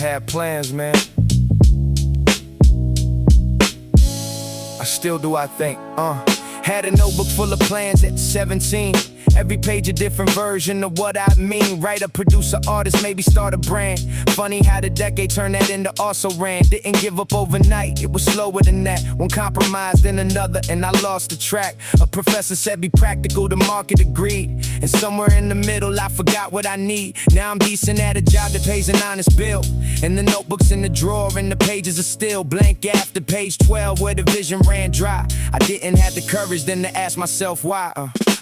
had plans, man. I still do, I think. Had a notebook full of plans at 17. Every page a different version of what I mean. Writer, producer, artist, maybe start a brand. Funny how the decade turned that into also ran. Didn't give up overnight, it was slower than that. One compromise, then another, and I lost the track. A professor said be practical, the market agreed. And somewhere in the middle, I forgot what I need. Now I'm decent at a job that pays an honest bill. And the notebook's in the drawer, and the pages are still blank after page 12, where the vision ran dry. I didn't have the courage then to ask myself why.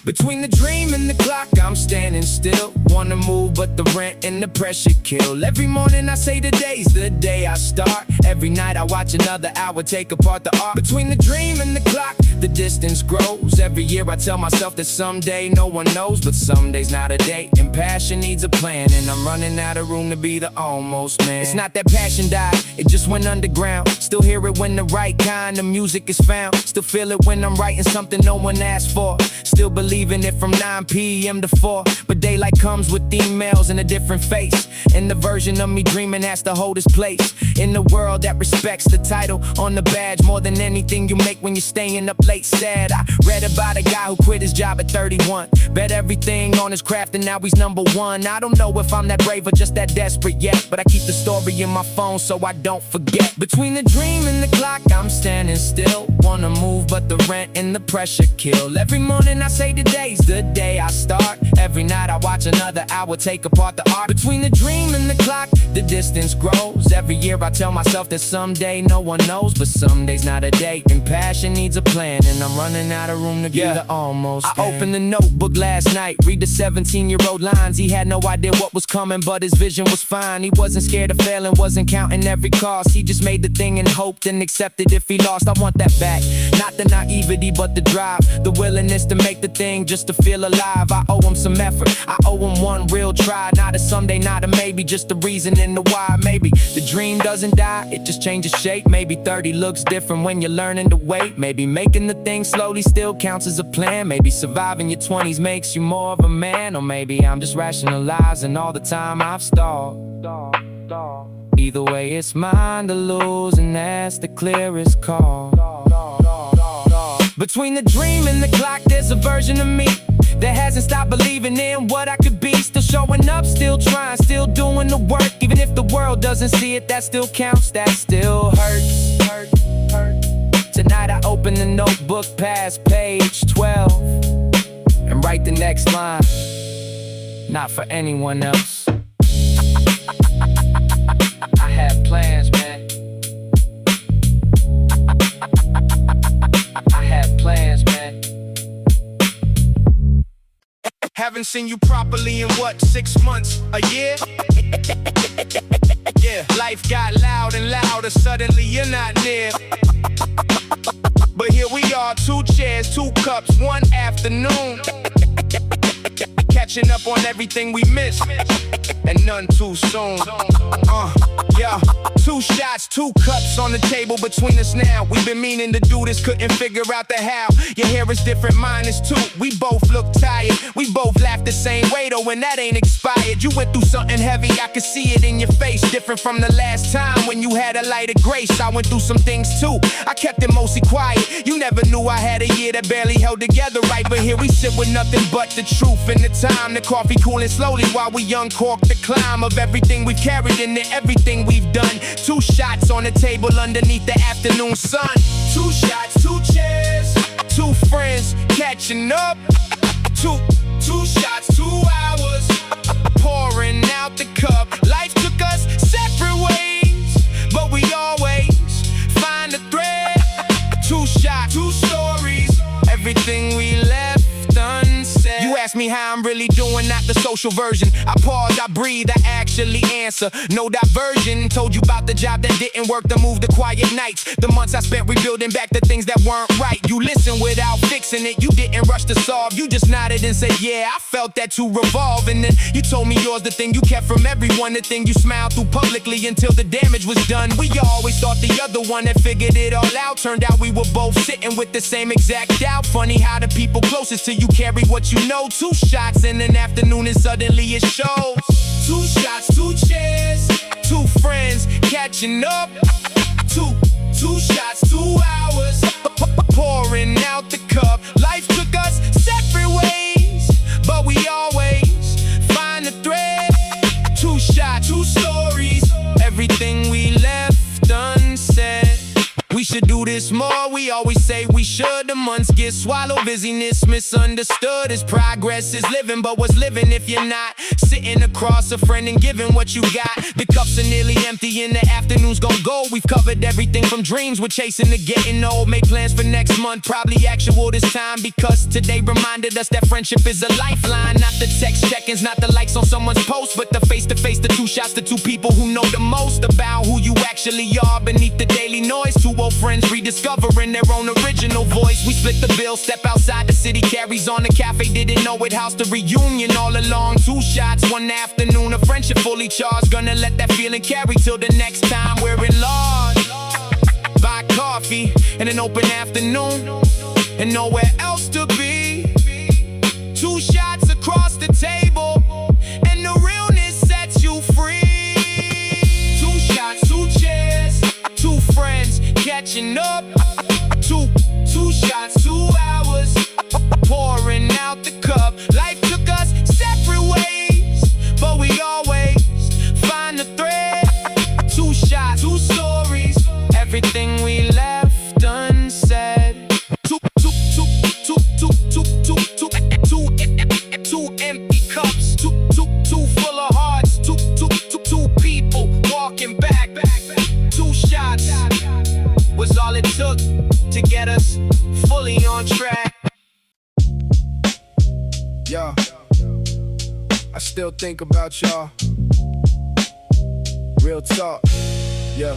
Between the dream and the clock, I'm standing still. Wanna move, but the rent and the pressure kill. Every morning I say today's the day I start. Every night I watch another hour take apart the art. Between the dream and the clock, the distance grows. Every year I tell myself that someday no one knows, but someday's not a day. And passion needs a plan, and I'm running out of room to be the almost man. It's not that passion died, it just went underground. Still hear it when the right kind of music is found. Still feel it when I'm writing something no one asked for. Still believing it from 9 p.m. to 4. But daylight comes with emails and a different face. And the version of me dreaming has to hold its place in the world that respects the title on the badge more than anything you make when you're staying up late. Sad, I read about a guy who quit his job at 31. Bet everything on his craft and now he's #1. I don't know if I'm that brave or just that desperate yet, but I keep the story in my phone so I don't forget. Between the dream and the clock, I'm standing still. Wanna move, but the rent and the pressure kill. Every morning I say today's the day I start. Every night I watch another hour take apart the art. Between the dream and the clock, the distance grows. Every year I tell myself that someday no one knows, but someday's not a day. And passion needs a plan, and I'm running out of room to be the almost. I opened the notebook last night, read the 17-year-old lines. He had no idea what was coming, but his vision was fine. He wasn't scared of failing, wasn't counting every cost. He just made the thing and hoped and accepted if he lost. I want that back, not the naivety but the drive, the willingness to make the thing just to feel alive. I owe him some effort, I owe him one real try. Not a someday, not a maybe, just the reason and the why. Maybe the dream doesn't die, it just changes shape. Maybe 30 looks different when you're learning to wait. Maybe making the thing slowly still counts as a plan. Maybe surviving your 20s makes you more of a man. Or maybe I'm just rationalizing all the time I've stalled. Either way it's mine to lose, and that's the clearest call. Between the dream and the clock, there's a version of me that hasn't stopped believing in what I could be. Still showing up, still trying, still doing the work. Even if the world doesn't see it, that still counts, that still hurts. Tonight I open the notebook past page 12 and write the next line, not for anyone else. I have plans, man. I have plans, man. Haven't seen you properly in what, 6 months, a year? Yeah, life got loud and louder, suddenly you're not near. But here we are, 2 chairs, 2 cups, 1 afternoon, catching up on everything we missed, and none too soon. Yeah, 2 shots, 2 cups on the table between us now. We've been meaning to do this, couldn't figure out the how. Your hair is different, mine is too. We both look tired, we both laugh the same way though, and that ain't expired. You went through something heavy, I could see it in your face. Different from the last time when you had a light of grace. I went through some things too, I kept it mostly quiet. You never knew I had a year that barely held together right. But here we sit with nothing but the truth and the time. The coffee cooling slowly while we uncork the climb of everything we've carried into everything we've done. 2 shots on the table underneath the afternoon sun. 2 shots, 2 chairs, 2 friends catching up. Two shots, 2 hours, pouring out the cup. Life took us separate ways, but we always find a thread. 2 shots, 2 stories, everything we left unsaid. You ask me how I'm really doing, not the social version. I pause, I breathe, I actually answer. No diversion, told you about the job that didn't work, the move, the quiet nights, the months I spent rebuilding back the things that weren't right. You listened without fixing it, you didn't rush to solve. You just nodded and said, yeah, I felt that to revolve. And then you told me yours, the thing you kept from everyone, the thing you smiled through publicly until the damage was done. We always thought the other one had figured it all out. Turned out we were both sitting with the same exact doubt. Funny how the people closest to you carry what you know. 2 shots in an afternoon and suddenly it shows. 2 shots, 2 chairs, 2 friends catching up. Two shots, 2 hours, pouring out the cup. Life took us separate ways, but we always find the thread. 2 shots, 2 stories, everything we left unsaid. We should do this more, we always say we should. The months get swallowed, busyness misunderstood. As progress is living, but what's living if you're not sitting across a friend and giving what you got? The cups are nearly empty and the afternoon's gon' go. We've covered everything from dreams we're chasing to getting old. Made plans for next month, probably actual this time, because today reminded us that friendship is a lifeline. Not the text check-ins, not the likes on someone's post, but the face-to-face, the 2 shots, the 2 people who know the most about who you actually are beneath the daily noise. 2 old friends rediscovering their own original voice. We split the bill, step outside, the city carries on. The cafe didn't know it housed the reunion all along. 2 shots, 1 afternoon, a friendship fully charged. Gonna let that feeling carry till the next time we're in large. Buy coffee and an open afternoon and nowhere else to be. 2 shots across the table and the realness sets you free. 2 shots, 2 chairs, 2 friends catching up. Two shots, 2 hours, pouring out the cup. Life took us separate ways, but we always find the thread. 2 shots, 2 stories, everything we left unsaid. Two empty cups, two full of hearts, two people walking back. 2 shots was all it took to get us fully on track. Yo, I still think about y'all. Real talk. Yeah.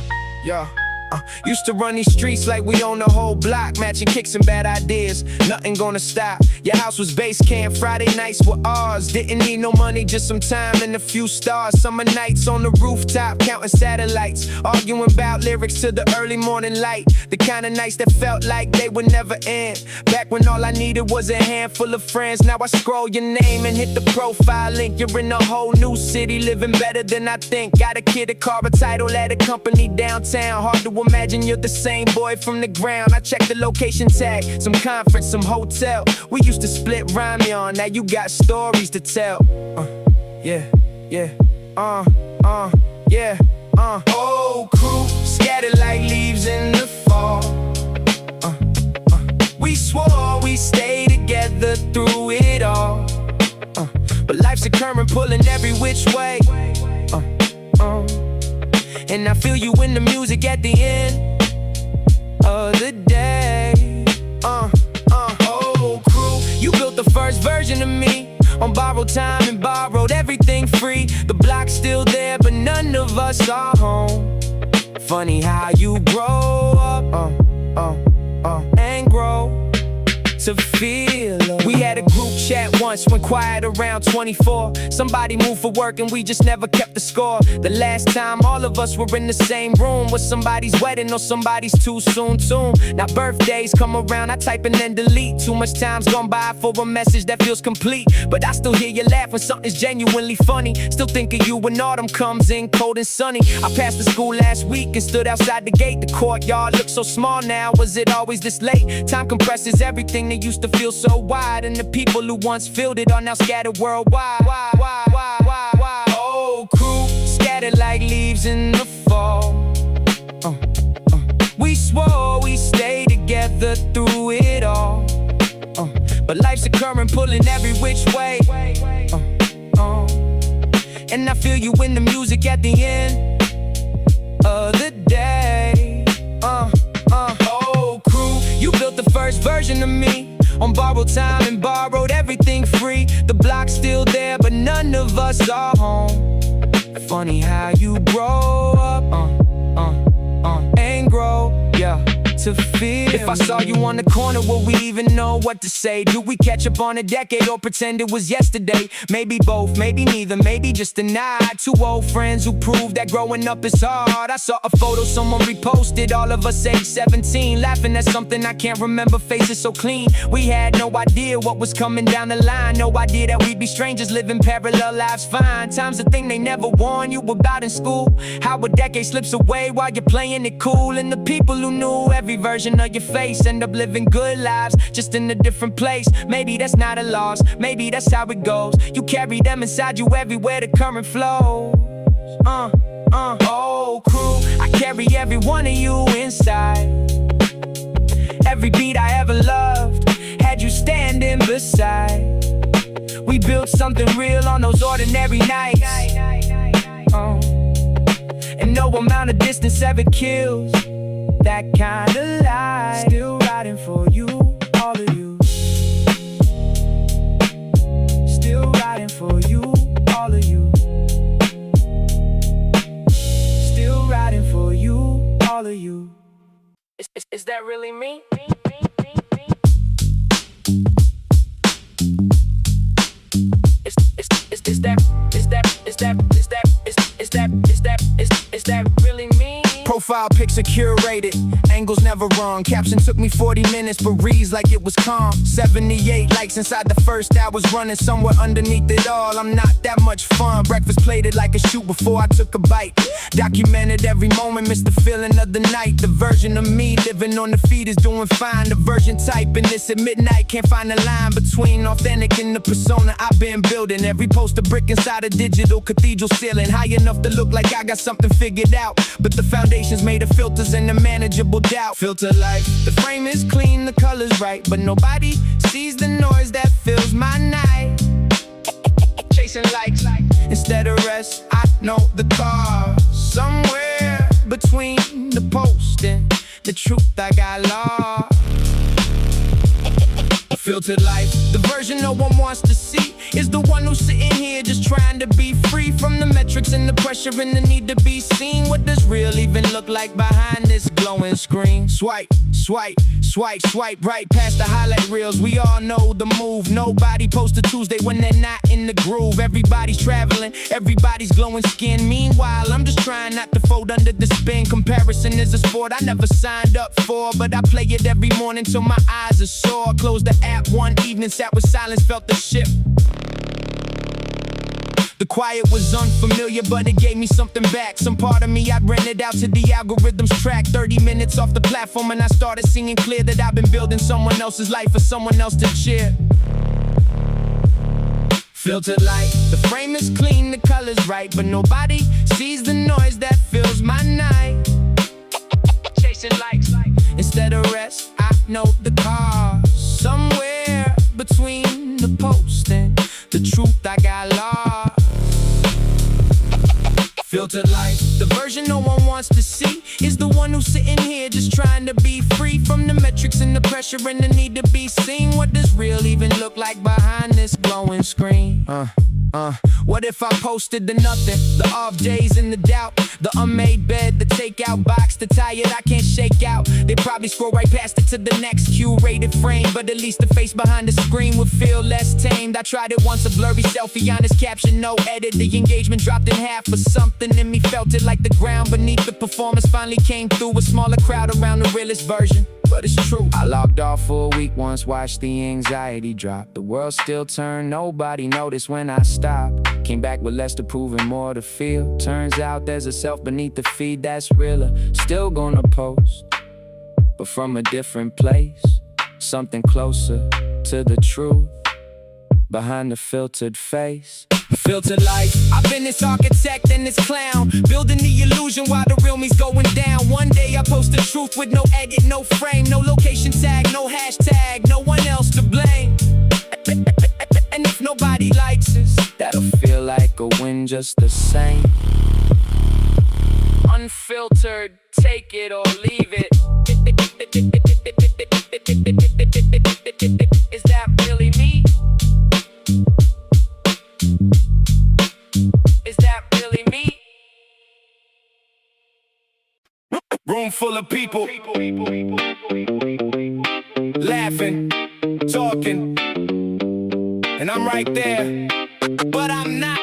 Used to run these streets like we own the whole block, matching kicks and bad ideas. Nothing gonna stop. Your house was base camp, Friday nights were ours. Didn't need no money, just some time and a few stars. Summer nights on the rooftop, counting satellites, arguing about lyrics to the early morning light. The kind of nights that felt like they would never end. Back when all I needed was a handful of friends. Now I scroll your name and hit the profile link. You're in a whole new city, living better than I think. Got a kid, a car, a title at a company downtown. Hard to imagine you're the same boy from the ground. I checked the location tag, some conference, some hotel. We used to split ramen, now you got stories to tell. Yeah. Old crew, scattered like leaves in the fall. We swore we stay together through it all. But life's a current pulling every which way. And I feel you in the music at the end of the day. Old crew, you built the first version of me on borrowed time and borrowed everything free. The block's still there, but none of us are home. Funny how you grow up and grow to feel alone. We had a group chat once, went quiet around 24. Somebody moved for work and we just never kept the score. The last time all of us were in the same room was somebody's wedding or somebody's too soon tomb. Now birthdays come around, I type and then delete. Too much time's gone by for a message that feels complete. But I still hear you laugh when something's genuinely funny. Still think of you when autumn comes in cold and sunny. I passed the school last week and stood outside the gate. The courtyard looks so small now, was it always this late? Time compresses everything that used to feel so wide, and the people who once filled it are now scattered worldwide. Old crew, scattered like leaves in the fall. We swore we stay together through it all. But life's a current pulling every which way. And I feel you in the music at the end of the day. Old crew, you built the first version of me on borrowed time and borrowed everything free. The block's still there, but none of us are home. Funny how you grow up and grow, to feel. If I saw you on the corner, would we even know what to say? Do we catch up on a decade or pretend it was yesterday? Maybe both, maybe neither, maybe just a nod. Two old friends who proved that growing up is hard. I saw a photo someone reposted, all of us age 17, laughing at something I can't remember, faces so clean. We had no idea what was coming down the line, no idea that we'd be strangers living parallel lives. Fine, time's a thing they never warned you about in school. How a decade slips away while you're playing it cool. And the people who knew every version of your face end up living good lives, just in a different place. Maybe that's not a loss, maybe that's how it goes. You carry them inside you everywhere the current flows. Oh crew, I carry every one of you inside. Every beat I ever loved had you standing beside. We built something real on those ordinary nights. And no amount of distance ever kills that kind of light. Still riding for you, all of you. Still riding for you, all of you. Still riding for you, all of you. Is that really me? Is that really me? Profile picture curated, angles never wrong. Caption took me 40 minutes, but reads like it was calm. 78 likes inside the first hour was running. Somewhere underneath it all, I'm not that much fun. Breakfast plated like a shoot before I took a bite. Documented every moment, missed the feeling of the night. The version of me living on the feed is doing fine. The version typing this at midnight, can't find the line between authentic and the persona I've been building. Every post a brick inside a digital cathedral ceiling, high enough to look like I got something figured out, but the foundation's made of filters and a manageable doubt. Filter life, the frame is clean, the color's right, but nobody sees the noise that fills my night. Chasing likes instead of rest, I know the car. Somewhere between the post and the truth I got lost. Filtered life, the version no one wants to see, is the one who's sitting here just trying to be free from the metrics and the pressure and the need to be seen. What does real even look like behind this glowing screen? Swipe, swipe, swipe, swipe right past the highlight reels. We all know the move. Nobody posts a Tuesday when they're not in the groove. Everybody's traveling, everybody's glowing skin. Meanwhile, I'm just trying not to fold under the spin. Comparison is a sport I never signed up for, but I play it every morning till my eyes are sore. Close the app one evening, sat with silence, felt the shift. The quiet was unfamiliar, but it gave me something back. Some part of me I'd rented out to the algorithm's track. 30 minutes off the platform and I started seeing clear that I've been building someone else's life for someone else to cheer. Filtered light, the frame is clean, the color's right, but nobody sees the noise that fills my night. Chasing likes, instead of rest, I know the cause. Somewhere between the post and the truth I got lost. Filtered life, the version no one wants to see, is the one who's sitting here just trying to be free from the metrics and the pressure and the need to be seen. What does real even look like behind this glowing screen? What if I posted the nothing, the off days and the doubt, the unmade bed, the takeout box, the tired I can't shake out? They probably scroll right past it to the next curated frame, but at least the face behind the screen would feel less tamed. I tried it once, a blurry selfie, honest caption, no edit. The engagement dropped in half, but something in me felt it like the ground beneath the performance finally came through. A smaller crowd around the realest version, but it's true. I logged off for a week once, watched the anxiety drop. The world still turned, nobody noticed when I stopped. Came back with less to prove and more to feel. Turns out there's a self beneath the feed that's realer. Still gonna post, but from a different place. Something closer to the truth behind the filtered face. Filtered life, I've been this architect and this clown, building the illusion while the real me's going down. One day I post the truth with no edit, no frame, no location tag, no hashtag, no one else to blame. And if nobody likes us, that'll feel like a win just the same. Unfiltered, take it or leave it. Is that really me? Is that really me? Room full of people, laughing, talking, and I'm right there, but I'm not.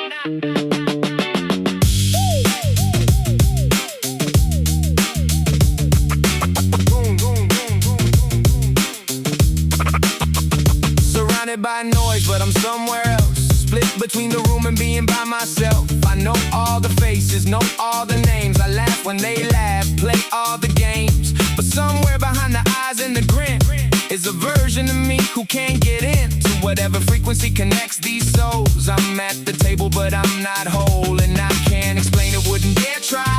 Surrounded by noise, but I'm somewhere else. Split between the room and being by myself. I know all the faces, know all the names. I laugh when they laugh, play all the games. But somewhere behind the eyes and the grin is a version of me who can't get into whatever frequency connects these souls. I'm at the table, but I'm not whole, and I can't explain it, wouldn't dare try.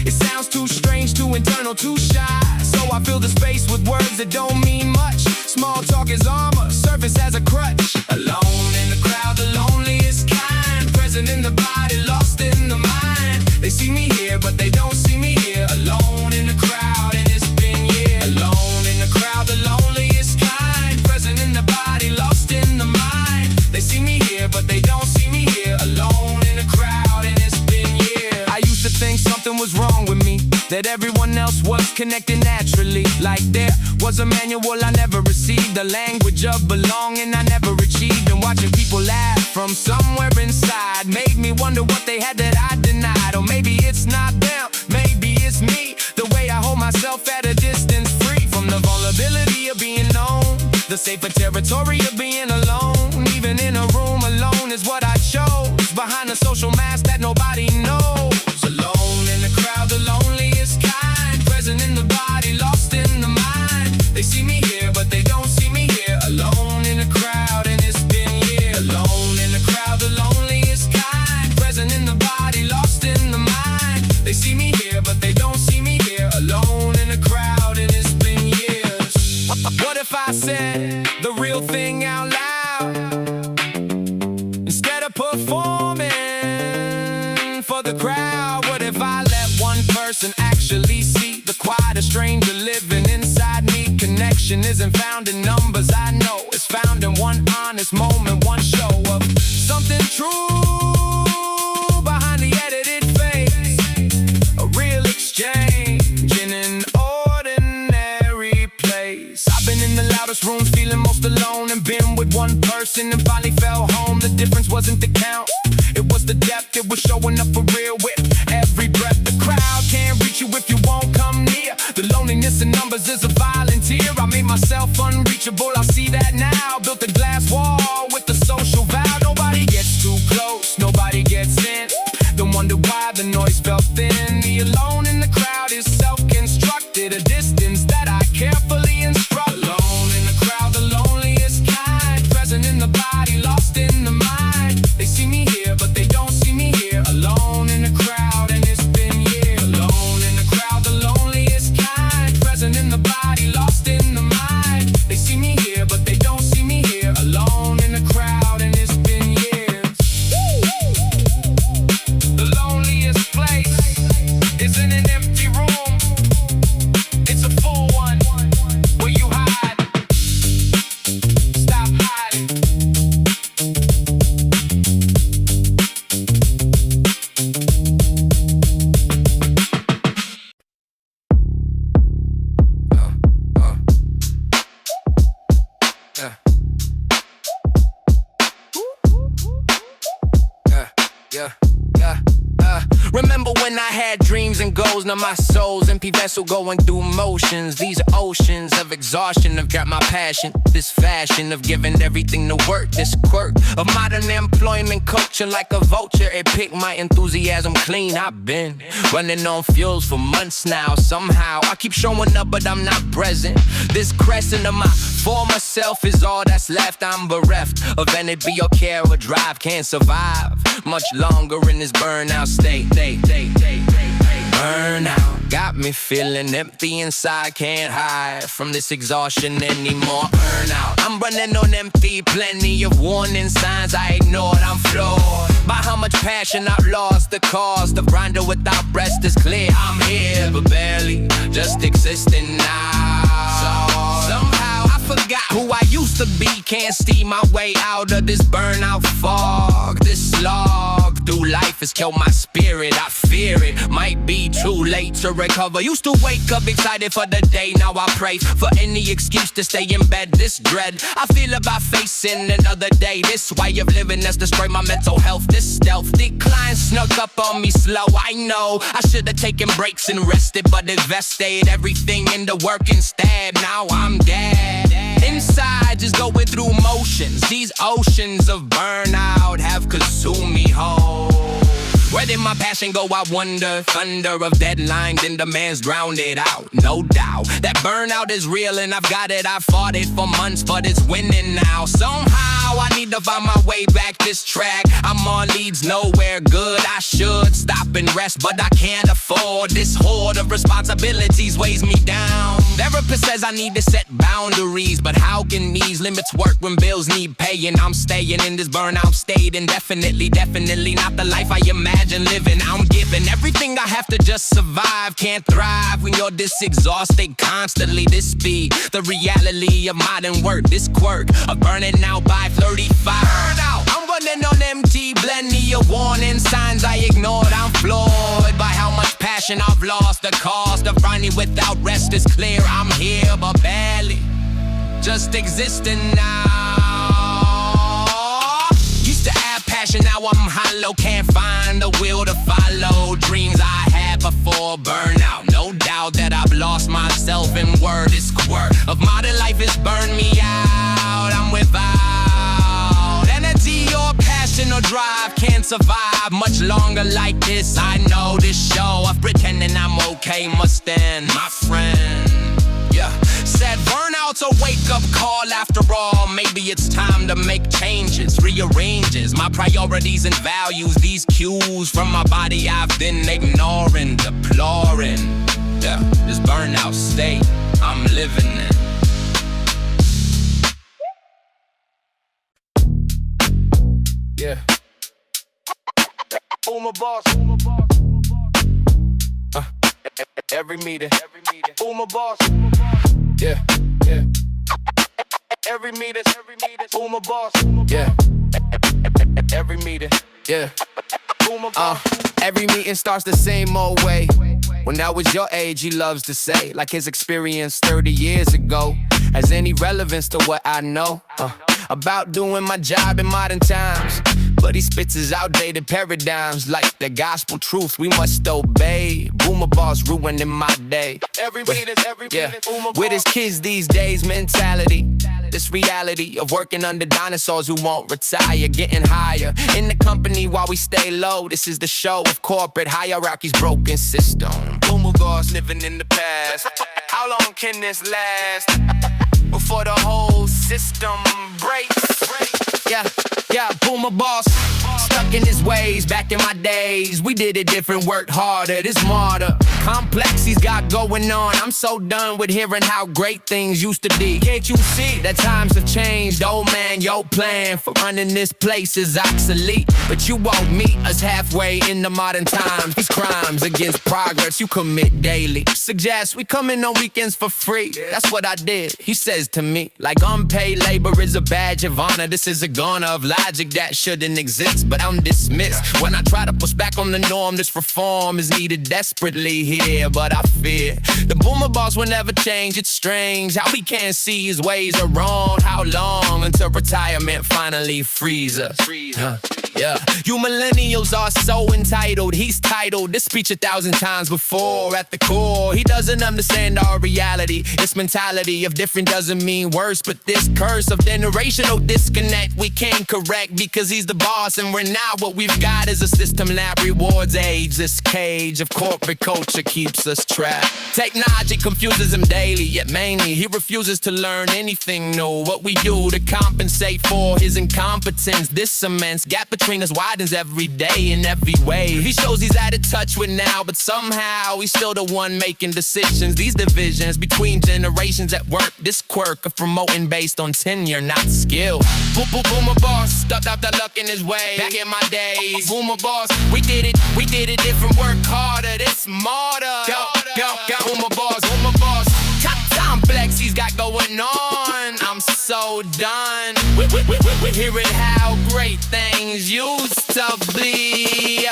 It sounds too strange, too internal, too shy. So I fill the space with words that don't mean much. Small talk is armor, surface as a crutch. Alone in the crowd, the loneliest kind. Present in the body, lost in the mind. They see me here, but they don't see me here. Alone in the crowd, and it's been years. Alone in the crowd, the loneliest kind. Present in the body, lost in the mind. They see me here, but they don't see me here. Alone in the crowd, and it's been years. I used to think something was wrong with me, that everyone else was connected naturally. Like there was a manual I never received, the language of belonging I never achieved. And watching people laugh from somewhere inside made me wonder what they had that I denied. Or maybe it's not them, maybe it's me, the way I hold myself at a distance, free from the vulnerability of being known, the safer territory of being alone. Even in a room alone is what I chose, behind a social mask that nobody knows. Alone in the crowd, the loneliest kind. Present in the body, lost in the mind. They see me here, but they don't see me here. Alone in the crowd, and it's been years. Alone in the crowd, the loneliest kind. Present in the body, lost in the mind. They see me here, but they don't see me here. Alone in the crowd, and it's been years. What if I said the real thing out loud, instead of performing for the crowd? What if I let one person actually see the quiet, a stranger living inside me? Connection isn't found in numbers, I know. It's found in one honest moment, one show of something true behind the edited face. A real exchange in an ordinary place. I've been in the loudest rooms, feeling most alone, and been with one person and finally fell home. The difference wasn't the count, it was the depth. It was showing up for real with every breath. The crowd can't reach you if you won't come near. The loneliness in numbers is a volunteer. I made myself unreachable, I see that now. Built a glass wall with the social vow. Nobody gets too close, nobody gets in. Don't wonder why the noise felt thin. The alone in the crowd is self-constructed, a distance that I carefully instruct. Alone in the crowd, the loneliest kind. Present in the body, lost in the mind. They see me here, but they don't see me here. Alone in the crowd, and it's been years. Alone in the crowd, the loneliest kind. Present in the body, lost in the mind. They see me here, but they don't see me here. Alone in the crowd, and it's been years. The loneliest place is in an empty room. It's a full one where you hide. Stop hiding. Remember when I had dreams and goals? Now my soul's empty vessel going through motions. These are oceans of exhaustion have got my passion. This fashion of giving everything to work. This quirk of modern employment culture, like a vulture, it picked my enthusiasm clean. I've been running on fuels for months now. Somehow I keep showing up, but I'm not present. This crescent of my former self is all that's left. I'm bereft of energy or care or drive. Can't survive much longer in this burnout state. Burnout got me feeling empty inside. Can't hide from this exhaustion anymore. Burnout, I'm running on empty. Plenty of warning signs I ignored. I'm floored by how much passion I've lost. The cause, the grinder without rest is clear. I'm here, but barely just existing now. Somehow I forgot who I used to be. Can't see my way out of this burnout fog. This slog through life life has killed my spirit. I fear it might be too late to recover. Used to wake up excited for the day, now I pray for any excuse to stay in bed. This dread I feel about facing another day. This way of living has destroyed my mental health. This stealth decline snuck up on me slow. I know I should have taken breaks and rested, but invested everything into work instead. Now I'm dead inside, just going through motions. These oceans of burnout have consumed me whole. Where did my passion go, I wonder? Thunder of deadlines and demands drowned it out. No doubt that burnout is real and I've got it. I've fought it for months, but it's winning now. Somehow I need to find my way back this track. I'm on leads nowhere good. I should stop and rest, but I can't afford. This horde of responsibilities weighs me down. Therapist says I need to set boundaries, but how can these limits work when bills need paying? I'm staying in this burnout state indefinitely. Definitely not the life I imagine living. I'm giving everything I have to just survive. Can't thrive when you're this exhausted constantly. This be the reality of modern work. This quirk of burning out by 35. Burnout. I'm running on empty, plenty of warning signs I ignored. I'm floored by how much passion I've lost. The cost of running without rest is clear. I'm here but barely just existing now. Used to have passion, now I'm hollow. Can't find the will to follow dreams I had before burnout. No doubt that I've lost myself in word. This quirk of modern life has burned me out. I'm without energy or passion or drive. Can't survive much longer like this. I know this show of pretending I'm okay must end. My friend, yeah, said burnout's a wake-up call after all. Maybe it's time to make changes, rearranges my priorities and values. These cues from my body I've been ignoring, deploring. Yeah, this burnout state I'm living in. Yeah. Who my boss? Every meeting. Who my boss? Yeah. Every meeting. Who my boss? Yeah. Every meeting. Yeah. Who my boss? Every meeting starts the same old way. When I was your age, he loves to say, like his experience 30 years ago has any relevance to what I know about doing my job in modern times. But he spits his outdated paradigms like the gospel truth we must obey. Boomer boss ruining my day. Every meeting, with his kids these days mentality. This reality of working under dinosaurs who won't retire, getting higher in the company while we stay low. This is the show of corporate hierarchy's broken system. Boomer boss living in the past. How long can this last before the whole system breaks? Yeah, boomer boss, stuck in his ways. Back in my days, we did it different, worked harder. This martyr, complex he's got going on. I'm so done with hearing how great things used to be. Can't you see that times have changed? Oh man, your plan for running this place is obsolete. But you won't meet us halfway in the modern times. These crimes against progress you commit daily suggest we come in on weekends for free. That's what I did, he says to me. Like unpaid labor is a badge of honor. This is a garner of logic that shouldn't exist, but I'm dismissed. When I try to push back on the norm, this reform is needed desperately here. But I fear the boomer boss will never change. It's strange how he can't see his ways are wrong. How long until retirement finally frees us? Yeah, you millennials are so entitled. He's titled this speech 1,000 times before. At the core, he doesn't understand our reality. This mentality of different doesn't mean worse, but this curse of generational disconnect we can't correct because he's the boss and we're not. What we've got is a system that rewards age. This cage of corporate culture keeps us trapped. Technology confuses him daily, yet mainly he refuses to learn anything new. What we do to compensate for his incompetence, this immense gap between us widens every day in every way. He shows he's out of touch with now, but somehow he's still the one making decisions. These divisions between generations at work, this quirk of promoting based on tenure, not skill. Boomer boss, stuffed out the luck in his way. Back in my days, boomer boss, we did it different, work harder, this smarter. Boomer boss, complex he's got going on. I'm so done with hearing how great things used to be.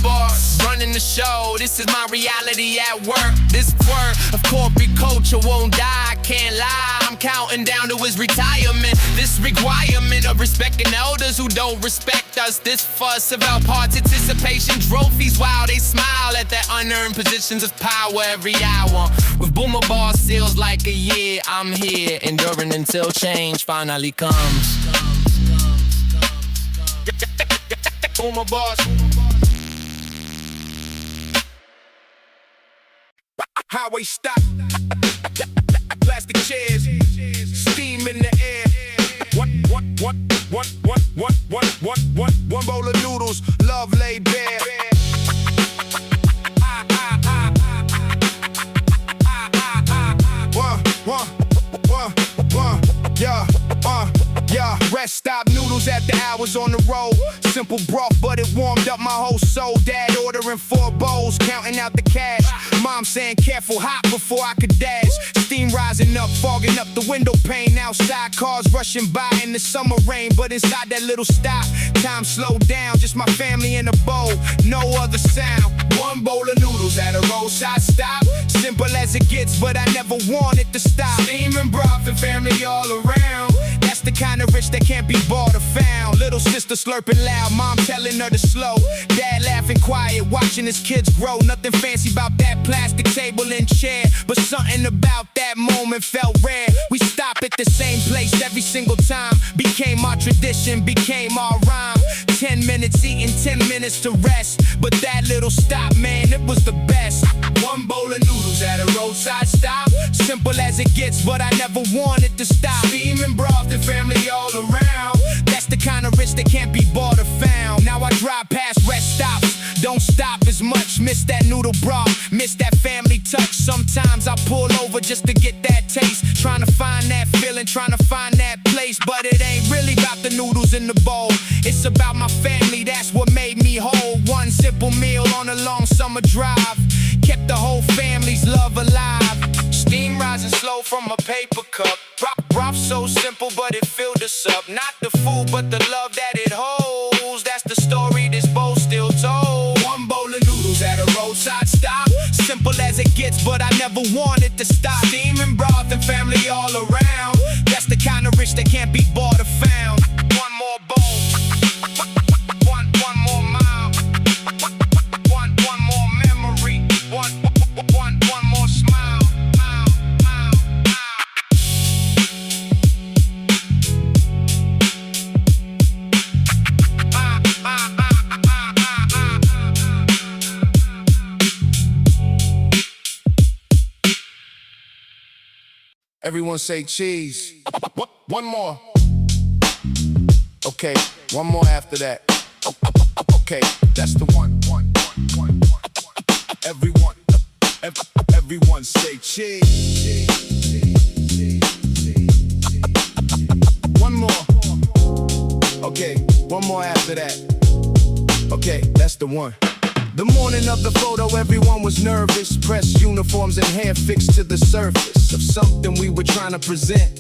bars, running the show. This is my reality at work. This word of corporate culture won't die, I can't lie. I'm counting down to his retirement. This requirement of respecting elders who don't respect us. This fuss about participation trophies while they smile at their unearned positions of power every hour. With boomer bar seals like a year, I'm here, enduring until change finally comes. Boomer bars. Highway stop. Plastic chairs. Steam in the air. One bowl of noodles. Love laid bare. Yeah, rest stop noodles after hours on the road. Simple broth, but it warmed up my whole soul. Dad ordering 4 bowls, counting out the cash. Mom saying careful, hot before I could dash. Steam rising up, fogging up the window pane. Outside, cars rushing by in the summer rain. But inside that little stop, time slowed down. Just my family in a bowl, no other sound. One bowl of noodles at a roadside stop. Simple as it gets, but I never wanted to stop. Steaming broth and family all around. That's the kind of rich that can't be bought or found. Little sister slurping loud, mom telling her to slow. Dad laughing quiet, watching his kids grow. Nothing fancy about that plastic table and chair, but something about that moment felt rare. We stop at the same place every single time. Became our tradition, became our rhyme. 10 minutes eating, 10 minutes to rest. But that little stop, man, it was the best. One bowl of noodles at a roadside stop. Simple as it gets, but I never wanted to stop. Steaming broth and family all around. That's the kind of rich that can't be bought or found. Now I drive past rest stops, don't stop as much. Miss that noodle broth, miss that family touch. Sometimes I pull over just to get that taste. Trying to find that feeling, trying to find that place. But it ain't really about the noodles in the bowl. It's about my family, that's what made me whole. One simple meal on a long summer drive kept the whole family's love alive. Steam rising slow from a paper cup. Broth so simple, but it filled us up. Not the food, but the love that it holds. That's the story this bowl still told. One bowl of noodles at a roadside stop. Simple as it gets, but I never wanted to stop. Steaming broth and family all around. That's the kind of rich that can't be bought or found. One more bowl. One more mile. One more memory. One more smile. Everyone say cheese. One more. Okay, one more after that. Okay, that's the one. Everyone say cheese. One more. Okay, one more after that. Okay, that's the one. The morning of the photo, everyone was nervous. Press uniforms and hair fixed to the surface of something we were trying to present.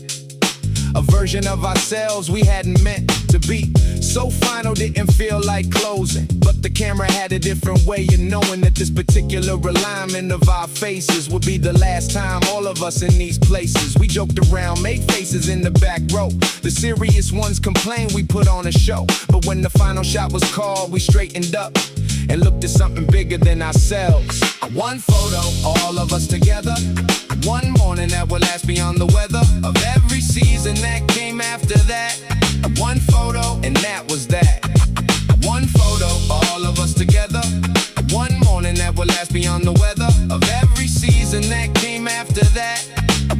A version of ourselves we hadn't meant to be. So final didn't feel like closing, but the camera had a different way of knowing that this particular alignment of our faces would be the last time all of us in these places. We joked around, made faces in the back row. The serious ones complained we put on a show, but when the final shot was called, we straightened up and looked at something bigger than ourselves. One photo, all of us together. One morning that will last beyond the weather of every season that came after that. One photo, and that was that. One photo, all of us together. One morning that will last beyond the weather of every season that came after that.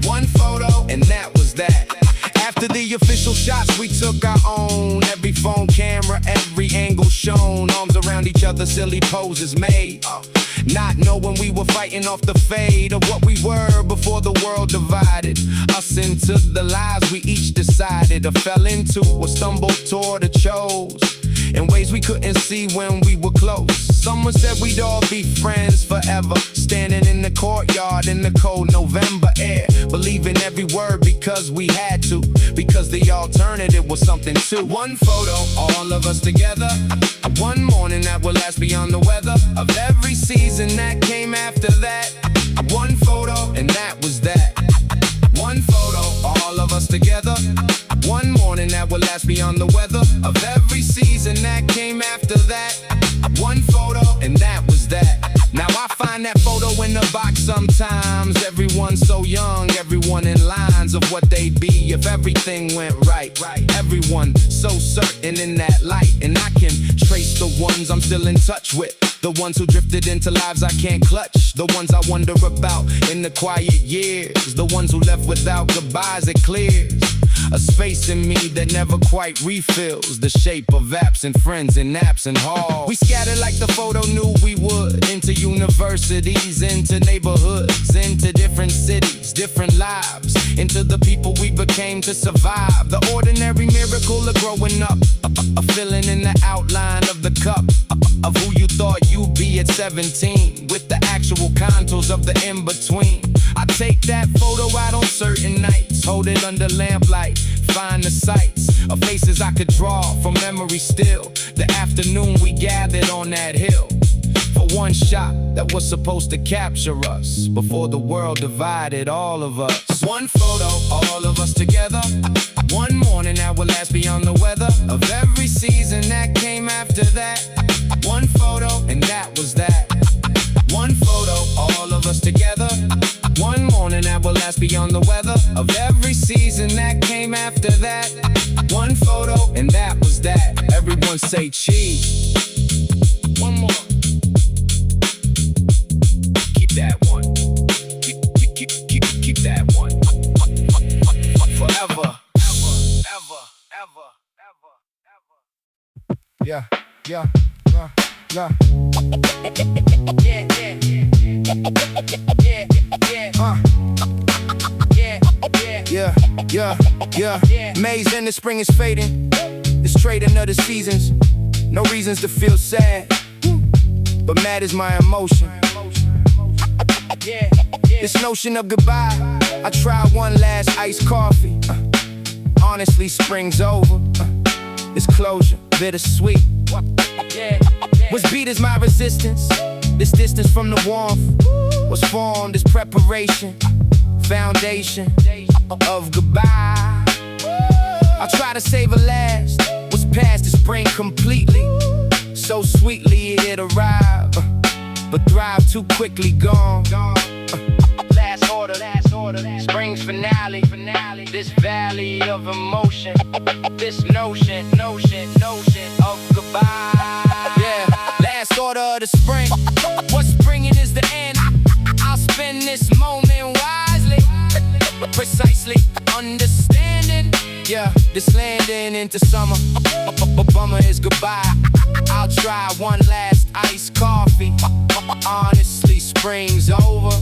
One photo, and that was that. After the official shots, we took our own. Every phone camera, every angle shown. Arms around each other, silly poses made. Not knowing we were fighting off the fade of what we were before the world divided us into the lives we each decided or fell into or stumbled toward or chose in ways we couldn't see when we were close. Someone said we'd all be friends forever, standing in the courtyard in the cold November air, believing every word because we had to, because the alternative was something too. One photo, all of us together, one morning that will last beyond the weather, of every season that came after that. One photo, and that was that. One photo, all of us together, one morning that will last beyond the weather, of every season that came after that. One photo, and that was that. Now I find that photo in the box sometimes. Everyone so young, everyone in lines of what they'd be if everything went right. Everyone so certain in that light, and I can trace the ones I'm still in touch with, the ones who drifted into lives I can't clutch, the ones I wonder about in the quiet years, the ones who left without goodbyes. It clears a space in me that never quite refills the shape of absent friends in absent halls. We scattered like the photo knew we would, into universities, into neighborhoods, into different cities, different lives, into the people we became to survive. The ordinary miracle of growing up, a feeling in the outline of the cup, of who you thought you'd be at 17, with the actual contours of the in-between. I take that photo out on certain nights, hold it under lamplight, find the sights of faces I could draw from memory still. The afternoon we gathered on that hill for one shot that was supposed to capture us before the world divided all of us. One photo, all of us together, one morning that will last beyond the weather, of every season that came after that. One photo, and that was that. One photo, all of us together, one morning that will last beyond the weather, of every season that came after that. One photo, and that was that. Everyone say cheese. One more. Keep that one. Keep that one. Forever. Ever. Yeah. Yeah. May's in the spring is fading. It's trading of the seasons. No reasons to feel sad, but mad is my emotion. This notion of goodbye, I try one last iced coffee. Honestly, spring's over. This closure, bittersweet. What's beat is my resistance. This distance from the warmth was formed as preparation, foundation of goodbye. I'll try to save a last what's past the spring completely. So sweetly it arrived, but thrive too quickly gone. Last order, spring's finale. This valley of emotion, this notion of goodbye. Yeah, last order of the spring. What's springing is the end. I'll spend this moment wisely, precisely understanding. Yeah, this landing into summer. Bummer is goodbye. I'll try one last iced coffee. Honestly, spring's over.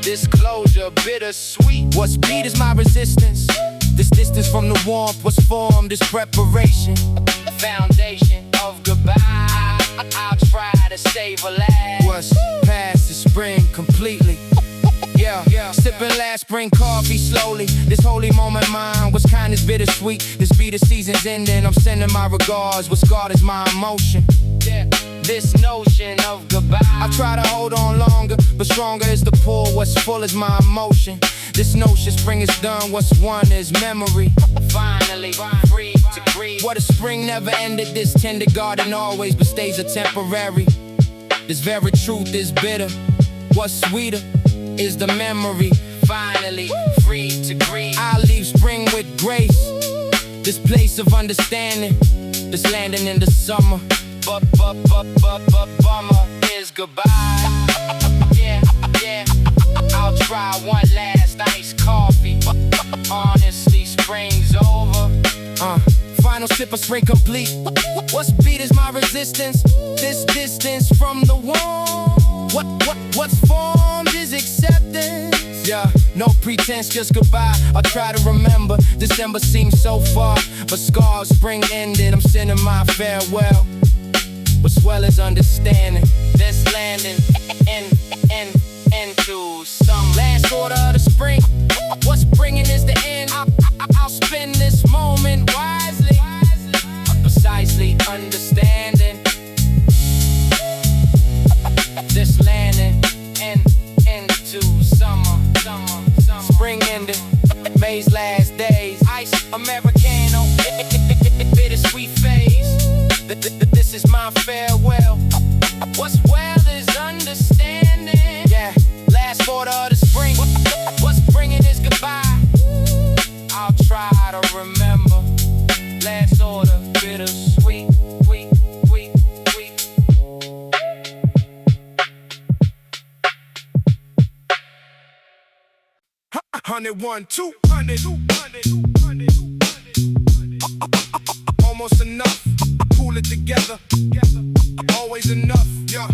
This closure, bittersweet. What's beat is my resistance. This distance from the warmth was formed as preparation, foundation of goodbye. I'll try to save a last what's past the spring completely. Yeah, sipping last spring coffee slowly. This holy moment mine was kind as bittersweet. This be the season's ending. I'm sending my regards. What's scarred is my emotion. Yeah, this notion of goodbye. I try to hold on longer, but stronger is the pull. What's full is my emotion. This notion spring is done. What's won is memory. Finally, free to grieve. What if spring never ended? This tender garden always but stays a temporary. This very truth is bitter. What's sweeter is the memory. Finally, free to grieve. I leave spring with grace. This place of understanding. This landing in the summer. But bummer is goodbye. Yeah. I'll try one last iced coffee. Honestly, spring's over. Final sip of spring complete. What's beat is my resistance. This distance from the warmth. What's formed is acceptance. Yeah, no pretense, just goodbye. I try to remember. December seems so far, but scars spring ended. I'm sending my farewell. What's well is understanding. This landing into some last order of the spring. What's bringing is the end. I'll spend this moment wisely, precisely understanding this landing into summer. Spring ended, May's last days. Ice Americano, bittersweet phase. This is my farewell. What's well is understanding. Yeah, last order of the spring. What's bringing is goodbye. I'll try to remember. Last order, bittersweet. 101, 200. Almost enough. Pull it together. Always enough. Yeah.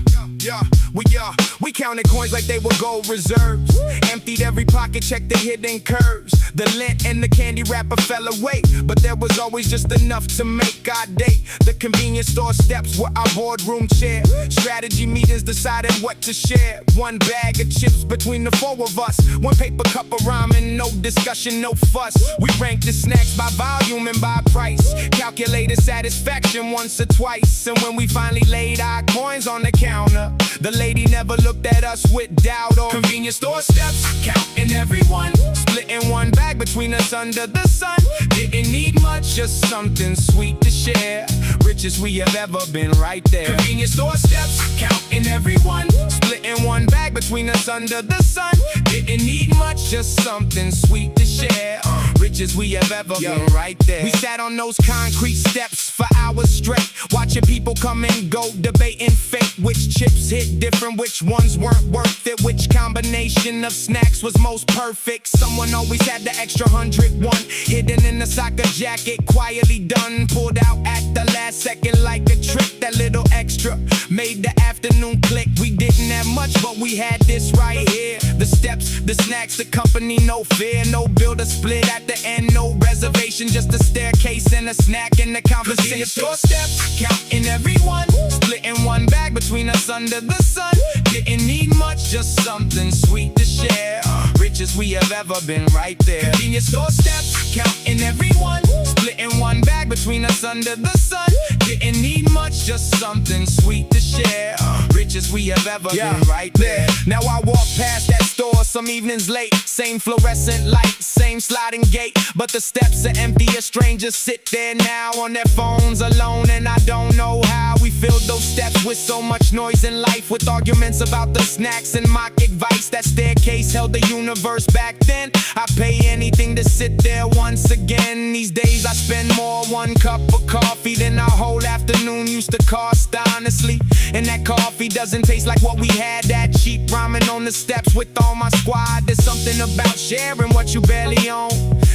We counted coins like they were gold reserves. Emptied every pocket, checked the hidden curves. The lint and the candy wrapper fell away, but there was always just enough to make our day. The convenience store steps were our boardroom chair. Strategy meetings deciding what to share. One bag of chips between the four of us. One paper cup of ramen, no discussion, no fuss. We ranked the snacks by volume and by price. Calculated satisfaction once or twice. And when we finally laid our coins on the counter, the lady never looked at us with doubt or convenience store steps, counting everyone, splitting one bag between us under the sun. Didn't need much, just something sweet to share. Richest we have ever been, right there. Convenience store steps, counting everyone, splitting one bag between us under the sun. Didn't need much, just something sweet to share. Richest we have ever been, right there. We sat on those concrete steps for hours straight, watching people come and go, debating fate. Which chips hit different, which ones weren't worth it, which combination of snacks was most perfect. Someone always had the extra 101 hidden in the soccer jacket, quietly done, pulled out at the last second like a trick. That little extra made the afternoon click. We didn't have much, but we had this right here. The steps, the snacks, the company, no fear. No bill to split at the end, no reservation, just a staircase and a snack in the conversation. Store steps, counting everyone, splitting one bag between us under the sun. Didn't need much, just something sweet to share. Richest we have ever been, right there. Convenience store steps, counting everyone, splitting one bag between us under the sun. Didn't need much, just something sweet to share. Richest we have ever been, right there. Now I walk past that store some evenings late. Same fluorescent light, same sliding gate, but the steps are empty. A strangers sit there now on their phones alone, and I don't know how we filled those steps with so much noise in life, with arguments about the snacks and mock advice. That staircase held the universe back then. I pay anything to sit there once again. These days I spend more one cup of coffee than our whole afternoon used to cost, honestly. And that coffee doesn't taste like what we had. That cheap ramen on the steps with all my squad. There's something about sharing what you barely own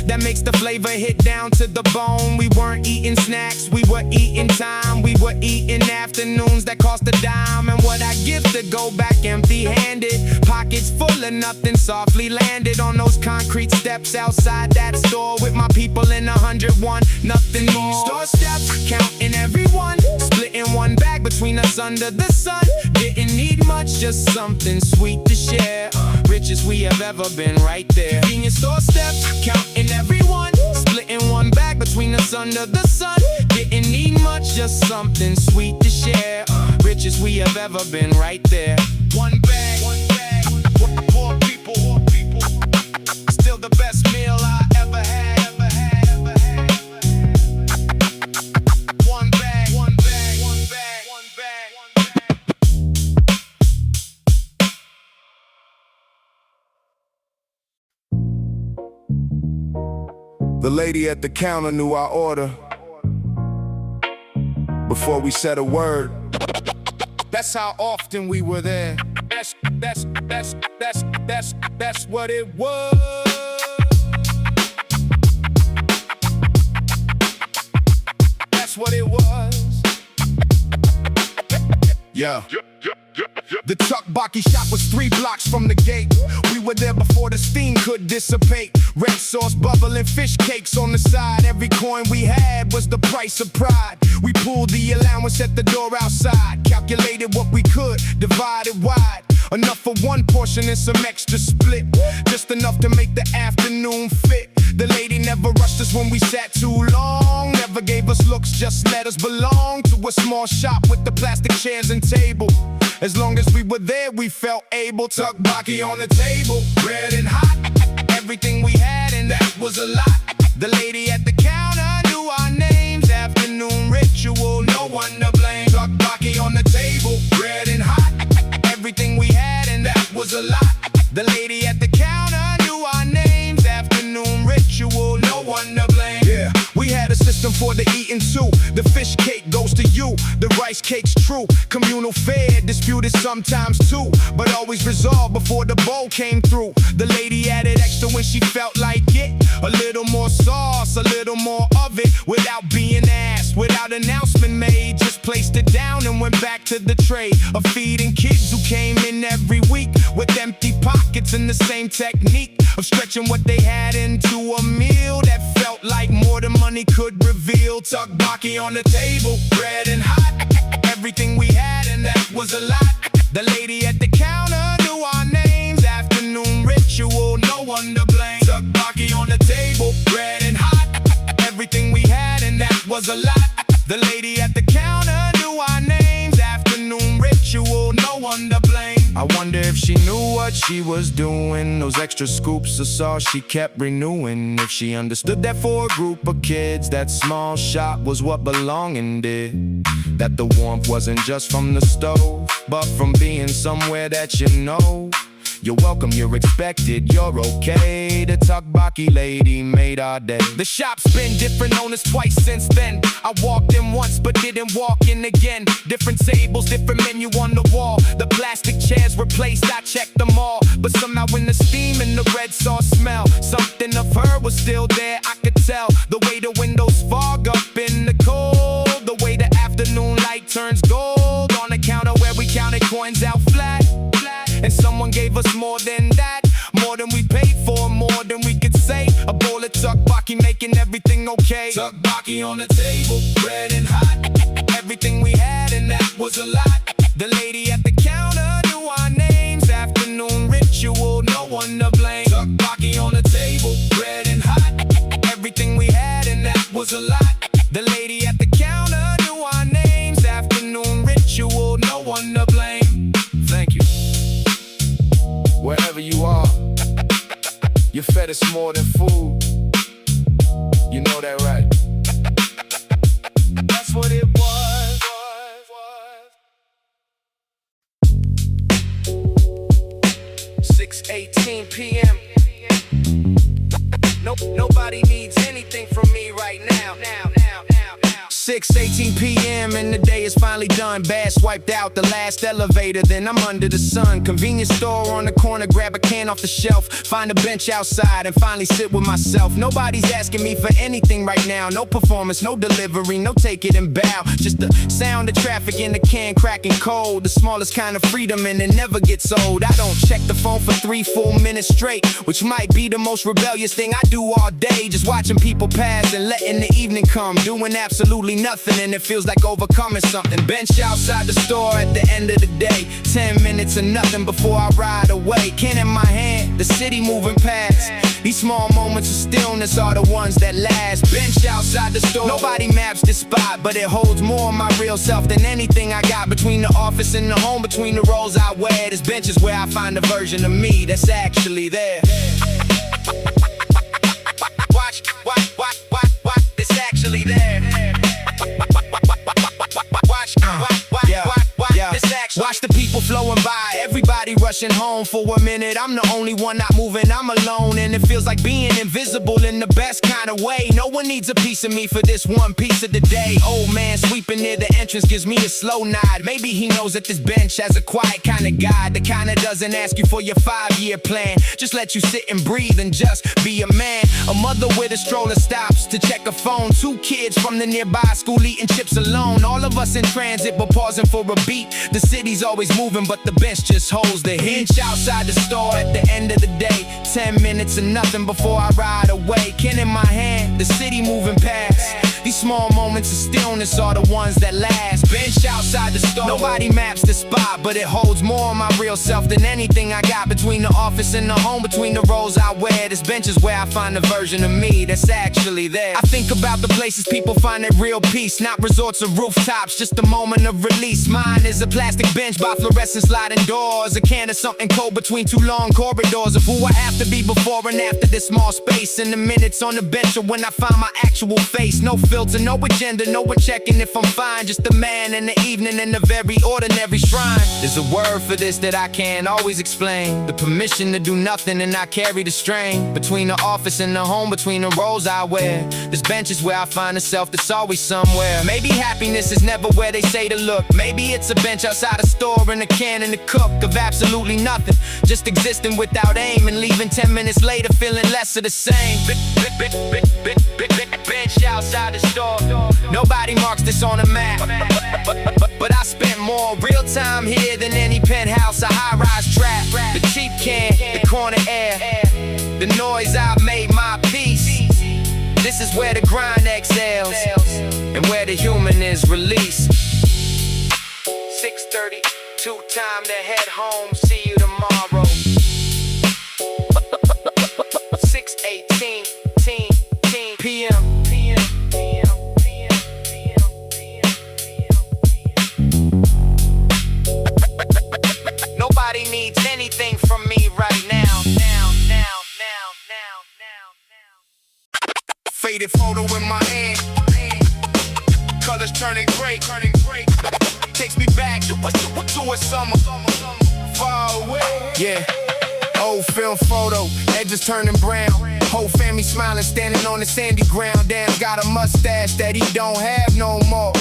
that makes the flavor hit down to the bone. We weren't eating snacks, we were eating time. We were eating afternoons that cost a dime. And what I give to go back empty-handed, pockets full of nothing, softly landed on those concrete steps outside that store with my people in 101, nothing more. Store steps, counting everyone, splitting one bag between us under the sun. Didn't need much, just something sweet to share. Richest we have ever been, right there. Convenience store steps, counting everyone, splitting one bag between us under the sun. Didn't need much, just something sweet to share. Richest we have ever been, right there. One bag, poor people, still the best meal I ever had. One bag. The lady at the counter knew our order before we said a word. That's how often we were there. That's what it was. That's what it was. Yeah. The Tteokbokki shop was 3 blocks from the gate. We were there before the steam could dissipate. Red sauce, bubbling fish cakes on the side. Every coin we had was the price of pride. We pulled the allowance at the door outside. Calculated what we could, divided wide. Enough for one portion and some extra split. Just enough to make the afternoon fit. The lady never rushed us when we sat too long. Never gave us looks, just let us belong to a small shop with the plastic chairs and table. As long as we were there, we felt able. Tteokbokki on the table, bread and hot. Everything we had, and that was a lot. The lady at the counter knew our names. Afternoon ritual, no one to blame. Tteokbokki on the table, bread and hot. Everything we had, and that was a lot. The lady at the counter knew our names. Afternoon ritual, no one to blame. Yeah, we had a system for the eating too. The fish cake goes to you, the rice cake's true. Communal fare, disputed sometimes too, but always resolved before the bowl came through. The lady added extra when she felt like it. A little more sauce, a little more of it. Without being asked, without announcement made. Just placed it down and went back to the tray of feeding kids who came in every week with empty pockets and the same technique of stretching what they had into a meal that felt like more than money could reveal. Tteokbokki on the table, bread and hot. Everything we had, and that was a lot. The lady at the counter knew our names. Afternoon ritual, no one to blame. Tteokbokki on the table, bread and hot. Everything we had, and that was a lot. The lady at the counter knew our names. Afternoon ritual, no one to blame. I wonder if she knew what she was doing. Those extra scoops of sauce she kept renewing. If she understood that for a group of kids, that small shop was what belonging did. That the warmth wasn't just from the stove, but from being somewhere that you know. You're welcome, you're expected, you're okay. The Tteokbokki lady made our day. The shop's been different owners twice since then. I walked in once but didn't walk in again. Different tables, different menu on the wall. The plastic chairs replaced, I checked them all. But somehow in the steam and the red sauce smell, something of her was still there, I could tell. The way the windows fog up in the cold, the way the afternoon light turns gold. On the counter where we counted coins out flat. And someone gave us more than that. More than we paid for, more than we could say. A bowl of Tteokbokki making everything okay. Tteokbokki on the table, bread and hot. Everything we had, and that was a lot. The lady at the counter knew our names. Afternoon ritual, no one to blame. Tteokbokki on the table, bread and hot. Everything we had, and that was a lot. The lady at the counter knew our names. Afternoon ritual, no one to blame. Thank you. Wherever you are, you're fed us more than food. You know that, right? That's what it was. 6:18 p.m. Nobody needs anything from me right now. 6:18 p.m. and the day is finally done. Bad swiped out the last elevator, then I'm under the sun. Convenience store on the corner, grab a can off the shelf. Find a bench outside and finally sit with myself. Nobody's asking me for anything right now. No performance, no delivery, no take it and bow. Just the sound of traffic in the can cracking cold. The smallest kind of freedom and it never gets old. I don't check the phone for 3 full minutes straight, which might be the most rebellious thing I do all day. Just watching people pass and letting the evening come. Doing absolutely nothing and it feels like overcoming something. Bench outside the store at the end of the day. 10 minutes or nothing before I ride away. Can in my hand, the city moving past. These small moments of stillness are the ones that last. Bench outside the store, nobody maps this spot, but it holds more of my real self than anything I got. Between the office and the home, between the roles I wear, this bench is where I find a version of me that's actually there. Watch, it's actually there. Watch the people flowing by, everybody rushing rushing home for a minute. I'm the only one not moving, I'm alone. And it feels like being invisible in the best kind of way. No one needs a piece of me for this one piece of the day. Old man sweeping near the entrance gives me a slow nod. Maybe he knows that this bench has a quiet kind of guide. The kind that doesn't ask you for your 5-year plan. Just let you sit and breathe and just be a man. A mother with a stroller stops to check a phone. 2 kids from the nearby school eating chips alone. All of us in transit but pausing for a beat. The city's always moving but the bench just holds the hinge outside the store at the end of the day. 10 minutes or nothing before I ride away. Ken in my hand, the city moving past. These small moments of stillness are the ones that last. Bench outside the store, nobody maps the spot, but it holds more of my real self than anything I got. Between the office and the home, between the roles I wear, this bench is where I find the version of me that's actually there. I think about the places people find their real peace, not resorts or rooftops, just a moment of release. Mine is a plastic bench by fluorescent sliding doors, a can of something cold between 2 long corridors of who I have to be before and after this small space. And the minutes on the bench are when I find my actual face. No filter, no agenda, no one checking if I'm fine. Just a man in the evening in a very ordinary shrine. There's a word for this that I can't always explain. The permission to do nothing and not carry the strain. Between the office and the home, between the roles I wear, this bench is where I find a self that's always somewhere. Maybe happiness is never where they say to look. Maybe it's a bench outside a store and a can and a cook of absolutely nothing. Just existing without aim and leaving 10 minutes later feeling less of the same. Bench outside the store. Nobody marks this on a map, but I spent more real time here than any penthouse, a high-rise trap. The cheap can, the corner air, the noise I've made my peace. This is where the grind exhales and where the human is released. 6:32, time to head home. See you tomorrow. 6:18 p.m. Nobody needs anything from me right now. Faded photo in my hand, colors turning gray. Takes me back to a summer far away. Yeah, old film photo, edges turning brown. Whole family smiling, standing on the sandy ground. Damn, got a mustache that he don't have no more.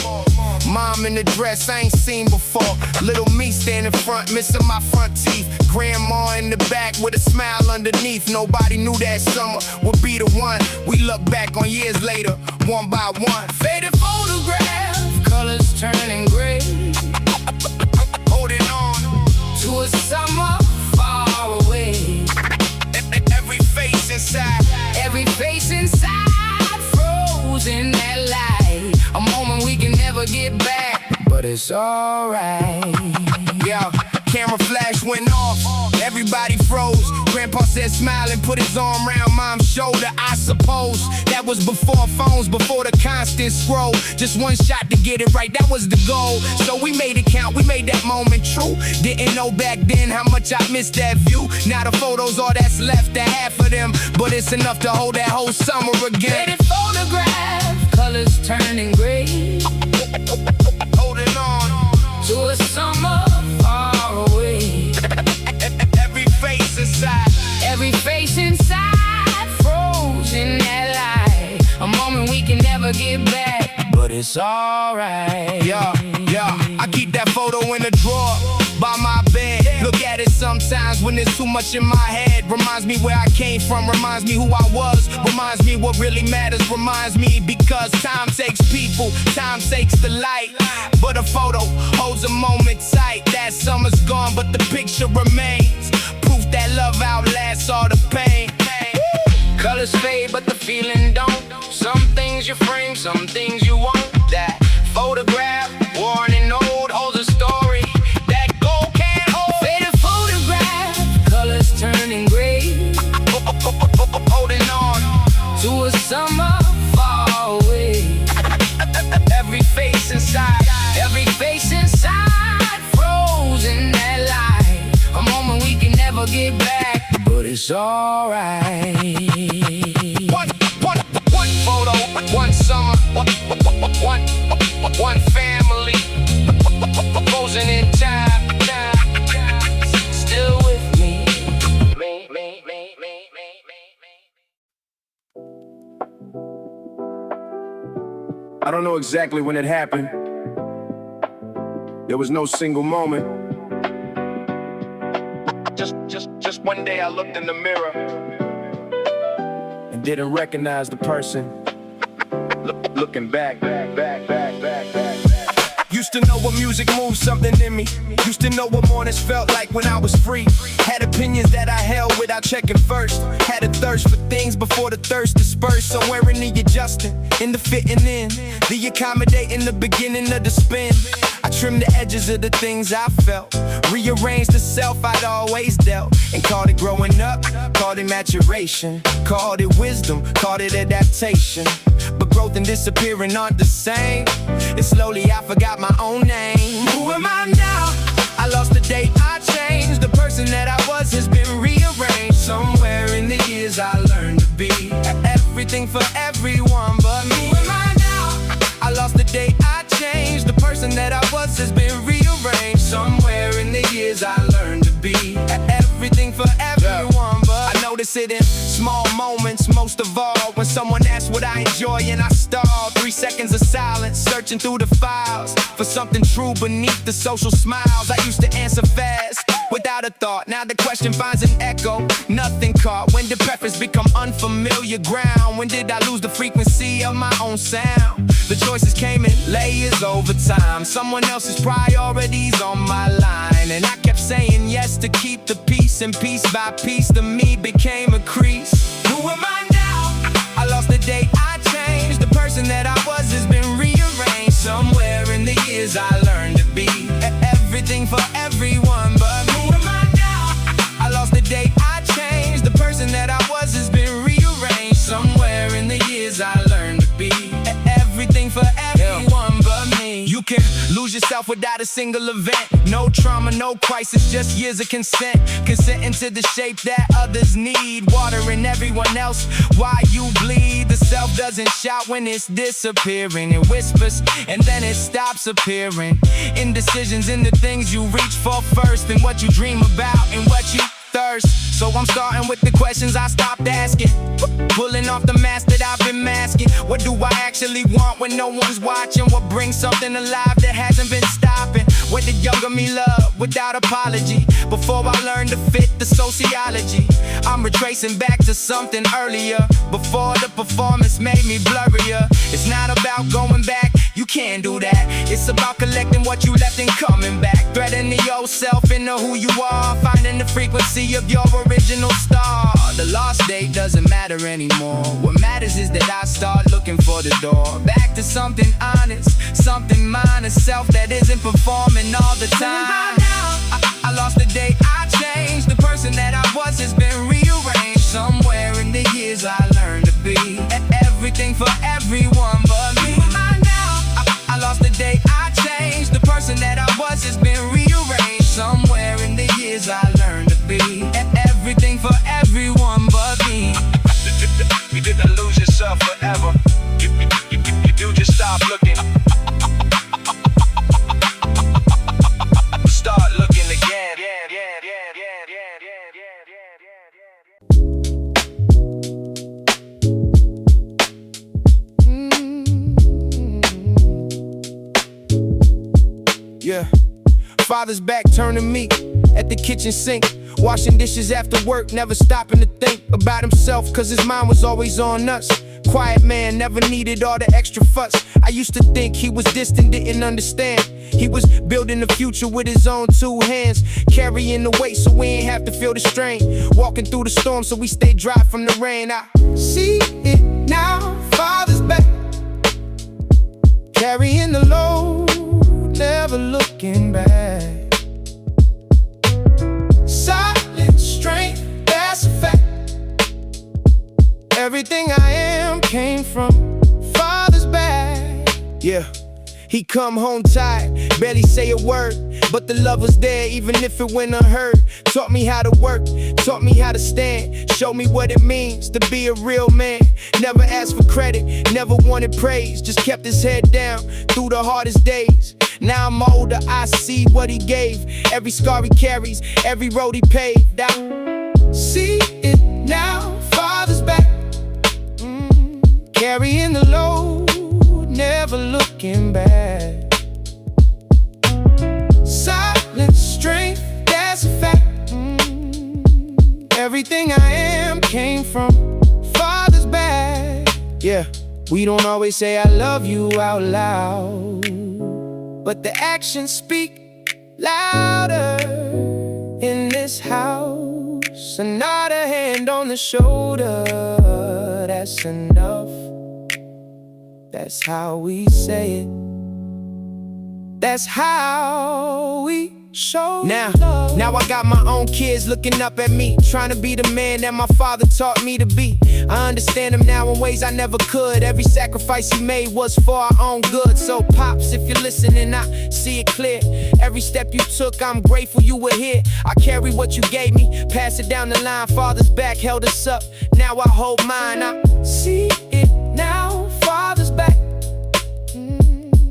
Mom in the dress I ain't seen before. Little me standing front, missing my front teeth. Grandma in the back with a smile underneath. Nobody knew that summer would be the one. We look back on years later, one by one. Faded photograph, colors turning gray. Holding on to a summer far away. Every face inside froze in that light. A moment we can never get back, but it's alright. Yeah, camera flash went off, everybody froze. Grandpa said smile and put his arm around mom's shoulder. I suppose that was before phones, before the constant scroll. Just one shot to get it right, that was the goal. So we made it count, we made that moment true. Didn't know back then how much I missed that view. Now the photos, all that's left, the half of them, but it's enough to hold that whole summer again. Faded photograph, colors turning gray. Holding on to a summer far away. Every face inside froze in that light. A moment we can never get back, but it's alright. Yeah, I keep that photo in the drawer by my bed. Look at it sometimes when there's too much in my head. Reminds me where I came from, reminds me who I was, reminds me what really matters, reminds me because time takes people, time takes the light. But a photo holds a moment tight. That summer's gone, but the picture remains. Proof that love outlasts all the pain. Colors fade, but the feeling don't. Some things you frame, some things you won't. That photograph, worn and old, holds a story that gold can't hold. Faded photograph, colors turning gray. Holding on to a summer far away. Every face inside froze in that light. A moment we can never get back, but it's alright. One photo, one summer, one family, frozen in time, still exactly when it happened. There was no single moment. Just one day I looked in the mirror and didn't recognize the person. Looking back. Used to know what music moved something in me. Used to know what mornings felt like when I was free. Had opinions that I held without checking first. Had a thirst for things before the thirst dispersed. Somewhere in the adjusting, in the fitting in, the accommodating, the beginning of the spin. I trimmed the edges of the things I felt, rearranged the self I'd always dealt, and called it growing up, called it maturation, called it wisdom, called it adaptation. But growth and disappearing aren't the same, and slowly I forgot my own name. Who am I now? I lost the date, I changed. The person that I was has been rearranged. Somewhere in the years I learned to be everything for everyone but me. Who am I now? I lost the date, I changed. The person that I was has been rearranged. Somewhere in the years I learned to be everything for everyone but I notice it in small moments, most of all when someone asks what I enjoy and I stall. 3 seconds of silence, searching through the files for something true beneath the social smiles. I used to answer fast, without a thought. Now the question finds an echo, nothing caught. When did preface become unfamiliar ground? When did I lose the frequency of my own sound? The choices came in layers over time. Someone else's priorities on my line, and I kept saying yes to keep the peace. And piece by piece, the me became a crease. Who am I now? I lost the date, I changed. The person that I was has been rearranged. Somewhere in the years I learned to be everything for everyone but me. Who am I now? I lost the date, I changed. The person that I was has been rearranged. Somewhere in the years I learned to be everything for everyone but me. You can lose yourself without a single event. No trauma, no crisis, just years of consent. Consenting to the shape that others need. Watering everyone else while you bleed. The self doesn't shout when it's disappearing. It whispers and then it stops appearing. Indecisions in the things you reach for first, and what you dream about and what you thirst. So I'm starting with the questions I stopped asking, pulling off the mask that I've been masking. What do I actually want when no one's watching? What brings something alive that hasn't been stopping? What did younger me love without apology? Before I learned to fit the sociology, I'm retracing back to something earlier, before the performance made me blurrier. It's not about going back, you can't do that. It's about collecting what you left and coming back. Threading the old self into who you are, finding the frequency of your original star. The lost date doesn't matter anymore. What matters is that I start looking for the door back to something honest, something mine, a self that isn't performing all the time. I lost the date, I changed. The person that I was has been rearranged. Somewhere in the years I learned to be everything for everyone but me. I lost the date, I changed. The person that I was has been rearranged. Somewhere in the years I learned to be everything for everyone but me. You didn't lose yourself forever. You do just stop looking. Start looking again. Yeah. Father's back turning meek at the kitchen sink, washing dishes after work, never stopping to think about himself, cause his mind was always on us. Quiet man, never needed all the extra fuss. I used to think he was distant, didn't understand. He was building the future with his own 2 hands, carrying the weight so we ain't have to feel the strain, walking through the storm so we stay dry from the rain. I see it now, Father's back, carrying the load, never looking back. Silent strength, that's a fact. Everything I am came from Father's back. Yeah, he come home tired, barely say a word, but the love was there even if it went unheard. Taught me how to work, taught me how to stand, showed me what it means to be a real man. Never asked for credit, never wanted praise, just kept his head down through the hardest days. Now I'm older, I see what he gave, every scar he carries, every road he paved. I see it now, Father's back, carrying the load, never looked looking back. Silent strength, that's a fact. Everything I am came from Father's back. Yeah, we don't always say I love you out loud, but the actions speak louder in this house. Another hand on the shoulder, that's enough. That's how we say it. That's how we show love. Now I got my own kids looking up at me, trying to be the man that my father taught me to be. I understand him now in ways I never could. Every sacrifice he made was for our own good. So Pops, if you're listening, I see it clear. Every step you took, I'm grateful you were here. I carry what you gave me, pass it down the line. Father's back held us up, now I hold mine. I see it now, Father's back,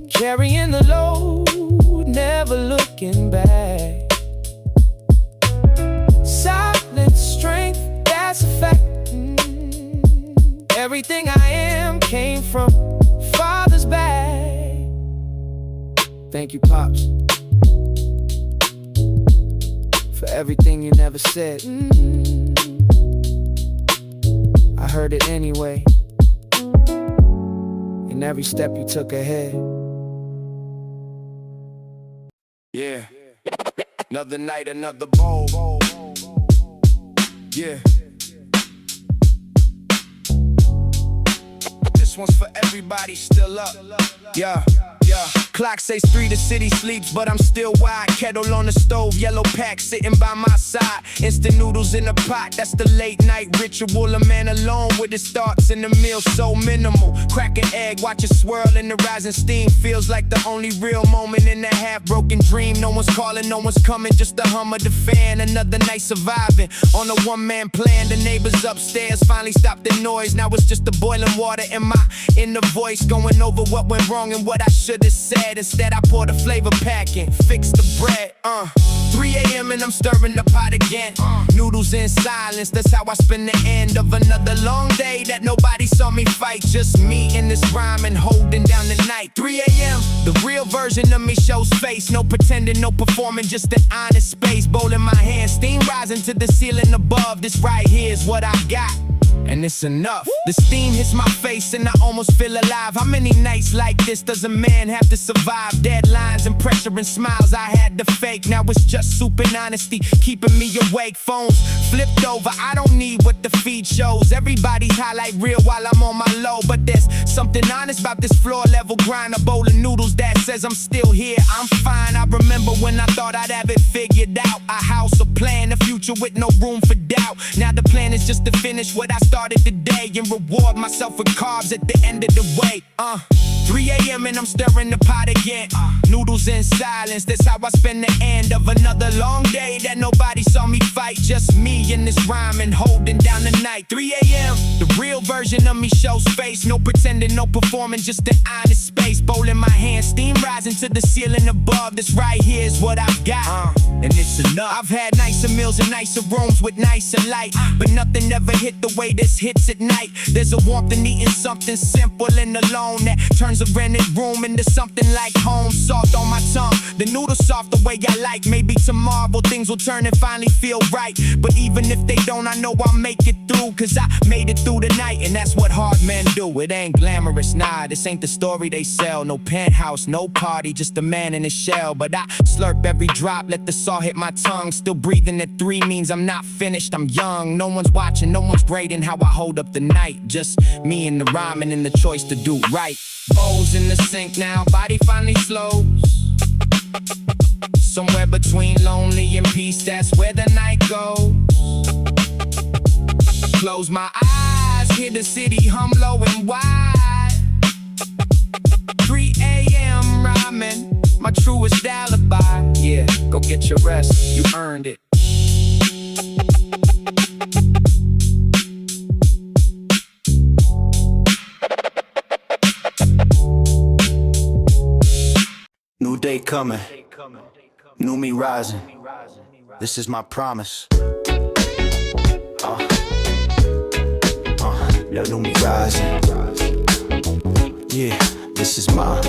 carrying the load, never looking back. Silent strength, that's a fact. Everything I am came from Father's back. Thank you, Pops, for everything you never said. I heard it anyway, in every step you took ahead. Yeah, another night, another bowl. Yeah, this one's for everybody still up. Yeah. Clock says 3, the city sleeps, but I'm still wide. Kettle on the stove, yellow pack sitting by my side. Instant noodles in a pot, that's the late night ritual. A man alone with his thoughts and the meal so minimal. Crack an egg, watch it swirl in the rising steam. Feels like the only real moment in that half-broken dream. No one's calling, no one's coming, just the hum of the fan. Another night surviving on a one-man plan. The neighbors upstairs finally stopped the noise. Now it's just the boiling water in my inner voice, going over what went wrong and what I should have said. Instead I pour the flavor pack in, fix the bread. 3 a.m. and I'm stirring the pot again. Noodles in silence, that's how I spend the end of another long day that nobody saw me fight. Just me in this rhyme and holding down the night. 3 a.m., the real version of me shows face. No pretending, no performing, just an honest space. Bowl in my hand, steam rising to the ceiling above. This right here is what I got, and it's enough. The steam hits my face and I almost feel alive. How many nights like this does a man have to survive? Deadlines and pressure and smiles I had to fake. Now it's just soup and honesty keeping me awake. Phones flipped over, I don't need what the feed shows. Everybody's highlight reel while I'm on my low, but there's something honest about this floor level grind. A bowl of noodles that says I'm still here, I'm fine. I remember when I thought I'd have it figured out. A house, a plan, a future with no room for doubt. Now the plan is just to finish what I started today and reward myself with carbs at the end of the way. 3 a.m. and I'm stirring the pot again. Noodles in silence, that's how I spend the end of another long day that nobody saw me fight. Just me in this rhyme and holding down the night. 3 a.m., the real version of me shows face. No pretending, no performing, just an honest space. Bowl in my hand, steam rising to the ceiling above. This right here is what I've got, and it's enough. I've had nicer meals and nicer rooms with nicer light, but nothing ever hit the way this hits at night. There's a warmth in eating something simple and alone that turns a rented room into something like home. Salt on my tongue, the noodles soft the way I like. Maybe tomorrow things will turn and finally feel right, but even if they don't, I know I'll make it through, cause I made it through the night, and that's what hard men do. It ain't glamorous, nah, this ain't the story they sell. No penthouse, no party, just a man in his shell. But I slurp every drop, let the salt hit my tongue. Still breathing at 3 means I'm not finished, I'm young. No one's watching, no one's grading how I hold up the night. Just me and the rhyming and the choice to do right. Bowls in the sink now, body finally slows. Somewhere between lonely and peace, that's where the night goes. Close my eyes, hear the city hum low and wide. 3 a.m. rhyming, my truest alibi. Yeah, go get your rest, you earned it. New day coming, new me rising. This is my promise. New me rising. Yeah, this is my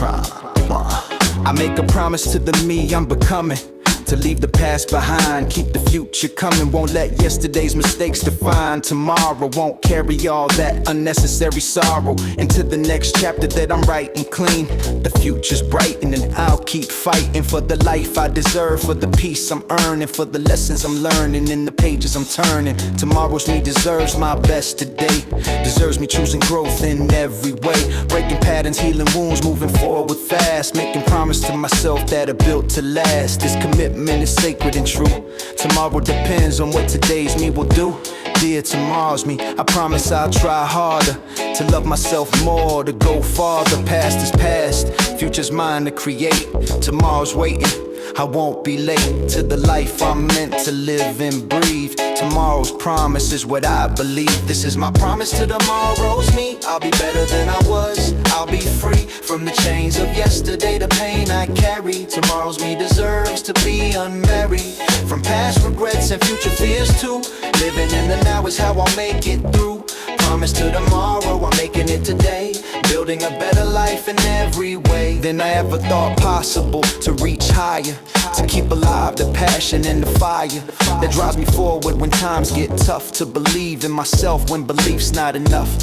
prime. I make a promise to the me I'm becoming, to leave the past behind, keep the future coming. Won't let yesterday's mistakes define tomorrow. Won't carry all that unnecessary sorrow into the next chapter that I'm writing clean. The future's bright and I'll keep fighting for the life I deserve, for the peace I'm earning, for the lessons I'm learning in the pages I'm turning. Tomorrow's me deserves my best today, deserves me choosing growth in every way, breaking patterns, healing wounds, moving forward fast, making promise to myself that are built to last. This commitment is sacred and true. Tomorrow depends on what today's me will do. Dear tomorrow's me, I promise I'll try harder to love myself more, to go farther. Past is past, future's mine to create. Tomorrow's waiting, I won't be late to the life I'm meant to live and breathe. Tomorrow's promise is what I believe. This is my promise to tomorrow's me. I'll be better than I was. I'll be free from the chains of yesterday, the pain I carry. Tomorrow's me deserves to be unmarried from past regrets and future fears too. Living in the now is how I'll make it through. Promise to tomorrow, I'm making it today, building a better life in every way than I ever thought possible. To reach higher, to keep alive the passion and the fire that drives me forward when times get tough. To believe in myself when belief's not enough.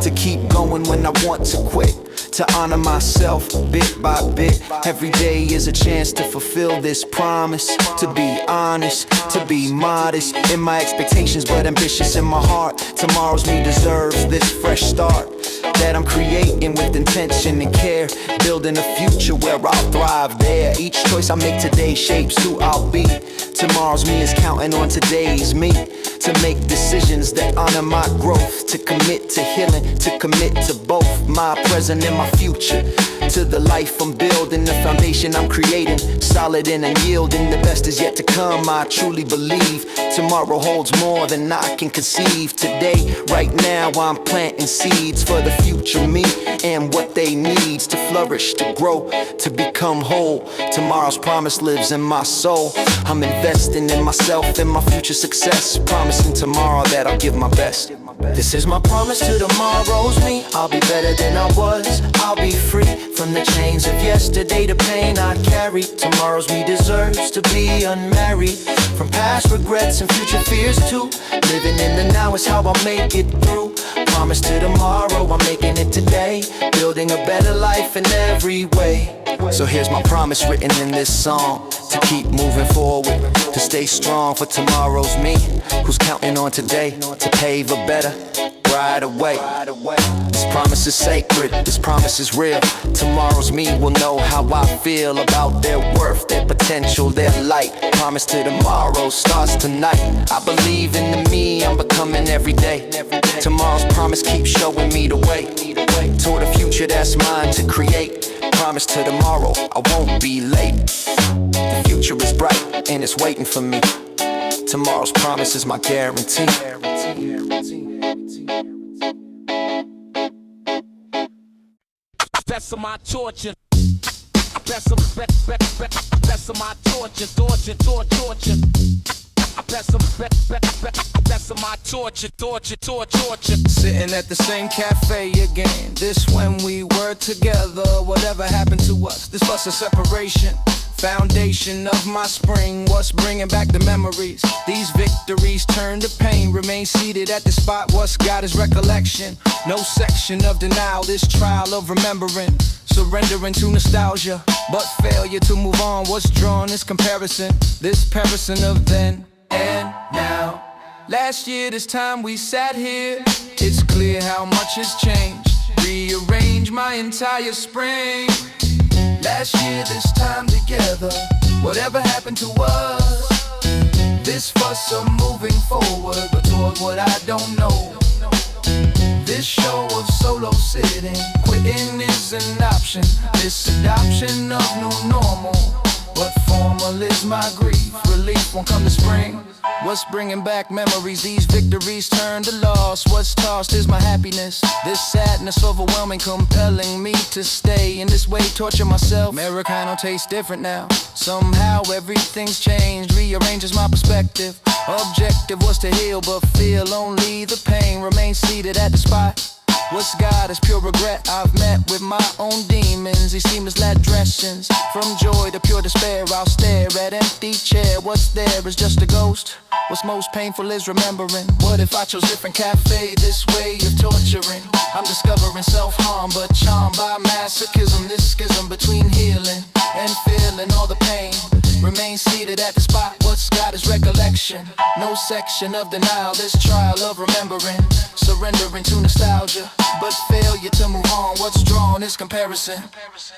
To keep going when I want to quit. To honor myself bit by bit. Every day is a chance to fulfill this promise. To be honest, to be modest in my expectations, but ambitious in my heart. Tomorrow's me deserves this fresh start that I'm creating with intention and care, building a future where I'll thrive there. Each choice I make today shapes who I'll be. Tomorrow's me is counting on today's me to make decisions that honor my growth, to commit to healing, to commit to both my present and my future, to the life I'm building, the foundation I'm creating, solid and unyielding. The best is yet to come, I truly believe. Tomorrow holds more than I can conceive. Today, right now, I'm planting seeds for the future me and what they need to flourish, to grow, to become whole. Tomorrow's promise lives in my soul. I'm investing in myself and my future success, promising tomorrow that I'll give my best. This is my promise to tomorrow's me. I'll be better than I was. I'll be free from the chains of yesterday, the pain I carry. Tomorrow's me deserves to be unmarried from past regrets and future fears too. Living in the now is how I'll make it through. Promise to tomorrow, I'm making it today, building a better life in every way. So here's my promise written in this song, to keep moving forward, to stay strong for tomorrow's me, who's counting on today to pave a better, brighter way. This promise is sacred, this promise is real. Tomorrow's me will know how I feel about their worth, their potential, their light. Promise to tomorrow starts tonight. I believe in the me I'm becoming every day. Tomorrow's promise keeps showing me the way toward a future that's mine to create. Promise to tomorrow, I won't be late. The future is bright and it's waiting for me. Tomorrow's promise is my guarantee. Best of my torture. Best of my torture. Best of my torture. Sitting at the same cafe again. This when we were together. Whatever happened to us, this was a separation. Foundation of my spring, what's bringing back the memories? These victories turn to pain, remain seated at the spot, what's got is recollection. No section of denial, this trial of remembering, surrendering to nostalgia, but failure to move on. What's drawn is comparison, this comparison of then and now. Last year this time we sat here, it's clear how much has changed. Rearrange my entire spring. Last year this time together, whatever happened to us? This fuss of moving forward, but toward what I don't know. This show of solo sitting, quitting is an option. This adoption of new normal, but formal is my grief. Relief won't come to spring. What's bringing back memories? These victories turn to loss. What's tossed is my happiness. This sadness overwhelming, compelling me to stay in this way, torture myself. Americano tastes different now. Somehow everything's changed, rearranges my perspective. Objective was to heal, but feel only the pain. Remain seated at the spot What's God is pure regret. I've met with my own demons. These seamless dressings. From joy to pure despair, I'll stare at empty chair. What's there is just a ghost. What's most painful is remembering. What if I chose different cafe, this way of torturing? I'm discovering self-harm, but charmed by masochism. This schism between healing and feeling all the pain. Remain seated at the spot, what's got is recollection. No section of denial, this trial of remembering. Surrendering to nostalgia, but failure to move on. What's drawn is comparison.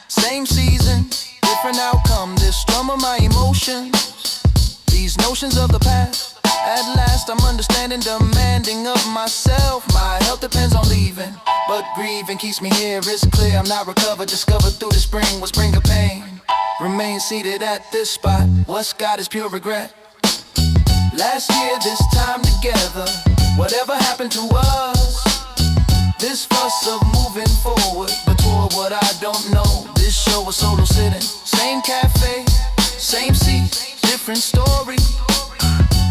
Same season, different outcome. This strum of my emotions, these notions of the past. At last I'm understanding, demanding of myself. My health depends on leaving, but grieving keeps me here. It's clear I'm not recovered, discovered through the spring. What spring of pain? Remain seated at this spot. What's got is pure regret. Last year this time together, whatever happened to us? This fuss of moving forward, but toward what I don't know. This show was solo sitting, same cafe, same seat, different story.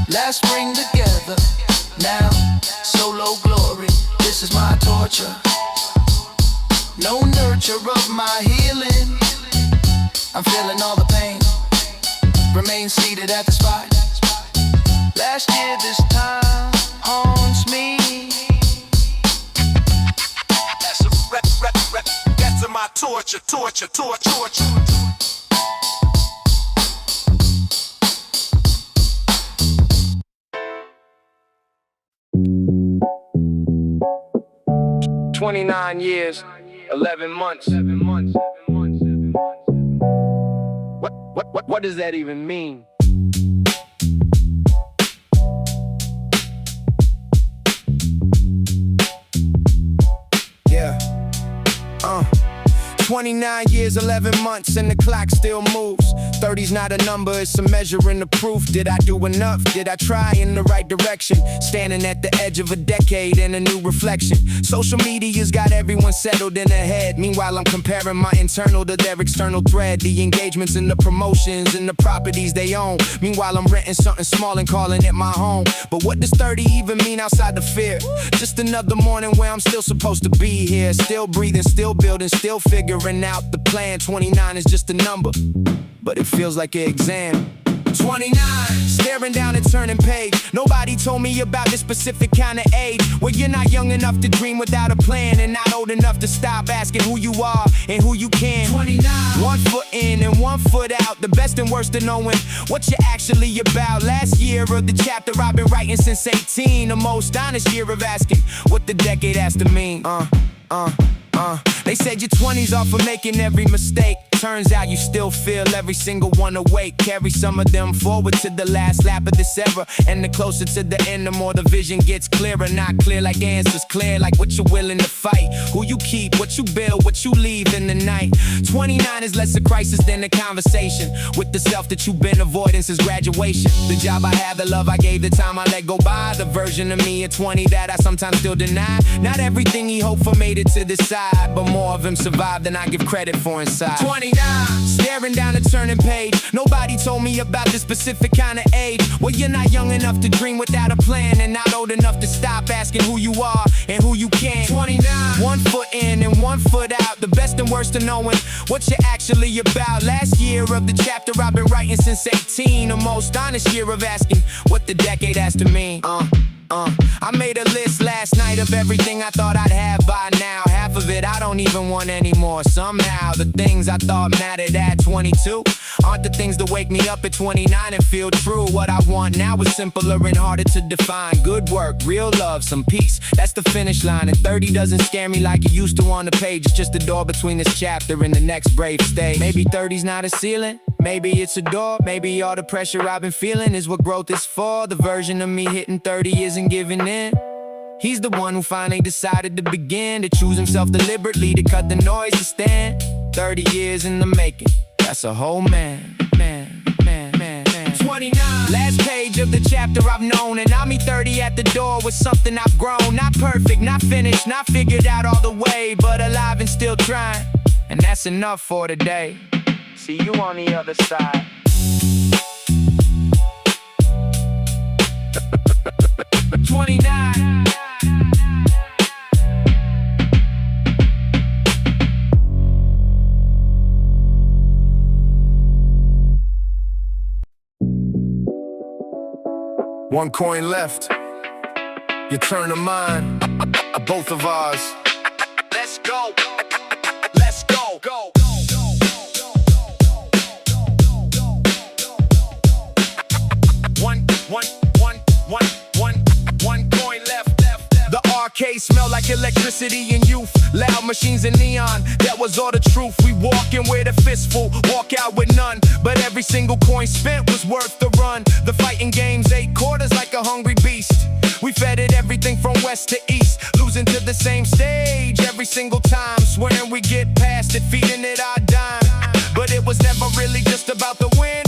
Last spring together, now solo glory. This is my torture, no nurture of my healing. I'm feeling all the pain, remain seated at the spot. Last year this time haunts me. That's my torture, torture, torture, torture. 29 years, 11 months. What does that even mean? Yeah. 29 years, 11 months, and the clock still moves. 30's not a number, it's a measure and a proof. Did I do enough? Did I try in the right direction? Standing at the edge of a decade and a new reflection. Social media's got everyone settled in their head. Meanwhile, I'm comparing my internal to their external thread. The engagements and the promotions and the properties they own. Meanwhile, I'm renting something small and calling it my home. But what does 30 even mean outside the fear? Just another morning where I'm still supposed to be here. Still breathing, still building, still figuring out the plan. 29 is just a number, but it feels like an exam. 29, staring down a turning page. Nobody told me about this specific kind of age, where you're not young enough to dream without a plan, and not old enough to stop asking who you are and who you can. 29, one foot in and one foot out, the best and worst of knowing what you're actually about. Last year of the chapter I've been writing since 18, the most honest year of asking what the decade has to mean. They said your 20s are for making every mistake. Turns out you still feel every single one awake. Carry some of them forward to the last lap of this era. And the closer to the end, the more the vision gets clearer. Not clear like answers, clear like what you're willing to fight. Who you keep, what you build, what you leave in the night. 29 is less a crisis than a conversation with the self that you've been avoiding since graduation. The job I had, the love I gave, the time I let go by. The version of me at 20 that I sometimes still deny. Not everything he hoped for made it to this side, but more of him survived than I give credit for inside. 29, staring down a turning page. Nobody told me about this specific kind of age, where you're not young enough to dream without a plan, and not old enough to stop asking who you are and who you can. 29, one foot in and one foot out, the best and worst of knowing what you're actually about. Last year of the chapter I've been writing since 18, the most honest year of asking what the decade has to mean. I made a list last night of everything I thought I'd have by now. Half of it I don't even want anymore. Somehow the things I thought mattered at 22 aren't the things that wake me up at 29 and feel true. What I want now is simpler and harder to define. Good work, real love, some peace, that's the finish line. And 30 doesn't scare me like it used to on the page. It's just the door between this chapter and the next brave stage. Maybe 30's not a ceiling, maybe it's a door. Maybe all the pressure I've been feeling is what growth is for. The version of me hitting 30 isn't giving in. He's the one who finally decided to begin, to choose himself deliberately, to cut the noise and stand. 30 years in the making, that's a whole man. 29, last page of the chapter I've known, and I'll meet 30 at the door with something I've grown. Not perfect, not finished, not figured out all the way, but alive and still trying, and that's enough for today. See you on the other side. One coin left. Your turn of mine. Both of ours. Let's go. Let's go. Go. One coin left. The arcade smelled like electricity and youth. Loud machines and neon, that was all the truth. We walk in with a fistful, walk out with none. But every single coin spent was worth the run. The fighting games, 8 quarters like a hungry beast. We fed it everything from west to east, losing to the same stage every single time. Swearing we get past it, feeding it our dime. But it was never really just about the win.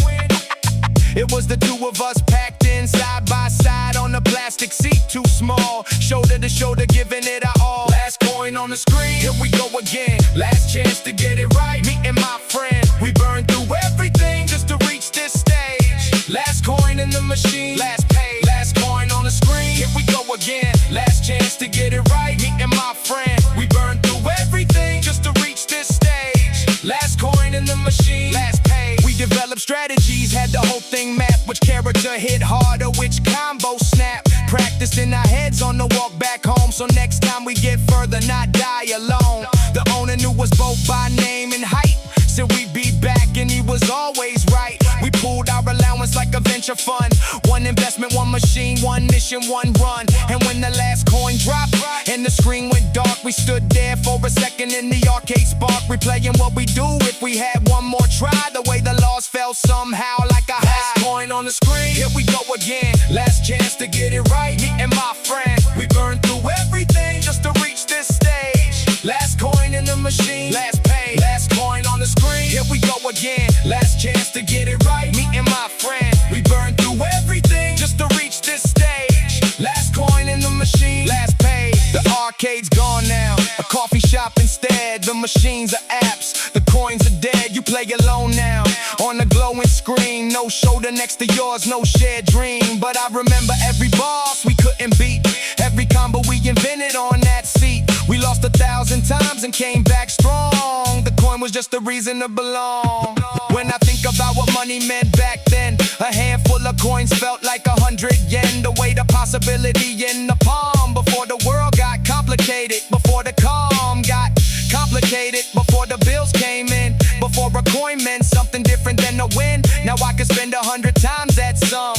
It was the two of us packed in side by side on a plastic seat, too small, shoulder to shoulder, giving it our all. Last coin on the screen, here we go again. Last chance to get it right, me and my friend. We burned through everything just to reach this stage. Last coin in the machine, last pay. Last coin on the screen, here we go again. Last chance to get it right, me and my friend. We burned through everything just to reach this stage. Last coin in the machine, last pay. We developed strategies, had the whole thing mapped. Which character hit harder, which combo snap. Practiced in our heads on the walk back home, so next time we get further, not die alone. The owner knew us both by name and height, said we'd be back and he was always right. We pooled our allowance like a venture fund. One investment, one machine, one mission, one run. And when the last coin dropped and the screen went dark, we stood there for a second in the arcade spark, replaying what we do if we had one more try. The way the laws fell somehow like a high. Last coin on the screen, here we go again. Last chance to get it right, me and my friend. We burned through everything just to reach this stage. Last coin in the machine, last pay. Last coin on the screen, here we go again. Last chance to get it right, me and my friend. We burned through everything just to reach this stage. Last coin in the machine, last pay. The arcade's gone now, a coffee shop instead. The machines are apps, the coins are dead. You play alone now, on the glowing screen. No shoulder next to yours, no shared dream. But I remember every boss we couldn't beat, every combo we invented on that seat. We lost 1,000 times and came back strong. The coin was just a reason to belong. When I think about what money meant back then, a handful of coins felt like 100 yen. The weight of possibility in the palm. Before the world got complicated, before the calm got complicated, before the bills came in, before a coin meant something different than a win. Now I can spend 100 times that sum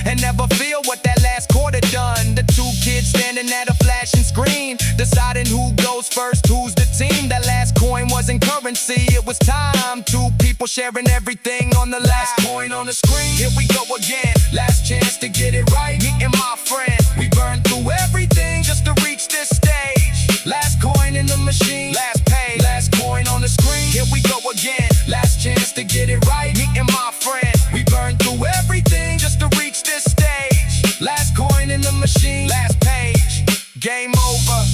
and never feel what that last quarter done. The two kids standing at a flashing screen, deciding who goes first, who's the team. That last coin wasn't currency, it was time. Two people sharing everything on the last coin on the screen. Here we go again, last chance to get it right, me and my friend. We burned through everything just to reach this stage. Last coin in the machine, last pay. Last coin on the screen, here we go again. Last chance to get it right, me and my friend. We burned through everything just to reach this stage. Last coin in the machine, last page. Game over,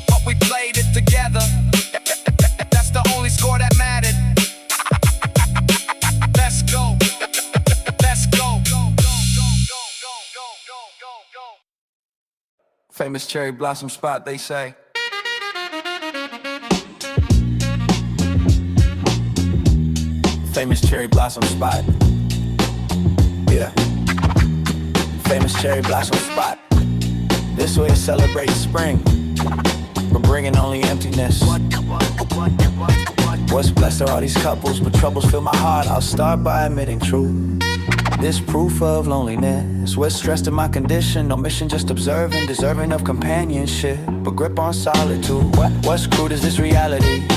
but we played it together. That's the only score that mattered. Let's go. Let's go. Famous cherry blossom spot, they say. Famous cherry blossom spot. Yeah. Famous cherry blossom spot. This way it celebrates spring, but bringing only emptiness. What's blessed are all these couples, but troubles fill my heart. I'll start by admitting truth. This proof of loneliness. What's stressed in my condition? No mission, just observing, deserving of companionship, but grip on solitude. What's crude is this reality?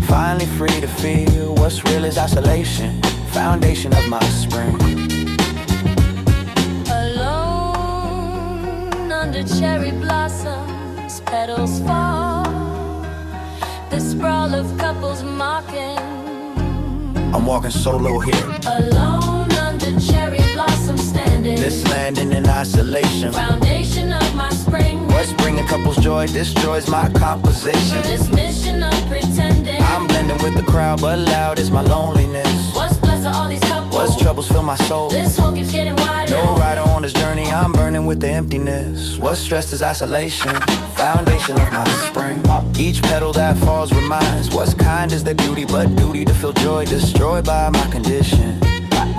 Finally free to feel. What's real is isolation, foundation of my spring. Alone under cherry blossoms, petals fall. The sprawl of couples mocking. I'm walking solo here. Alone under cherry blossoms standing. This landing in isolation. Foundation of my spring. What's bringing couples joy destroys my composition. This mission of pretending. I'm blending with the crowd, but loud is my loneliness. What's blessed are all these couples? What's troubles fill my soul? This hole keeps getting wider. No rider on this journey, I'm burning with the emptiness. What's stressed is isolation, foundation of my spring. Each petal that falls reminds what's kind is the beauty, but duty to feel joy destroyed by my condition.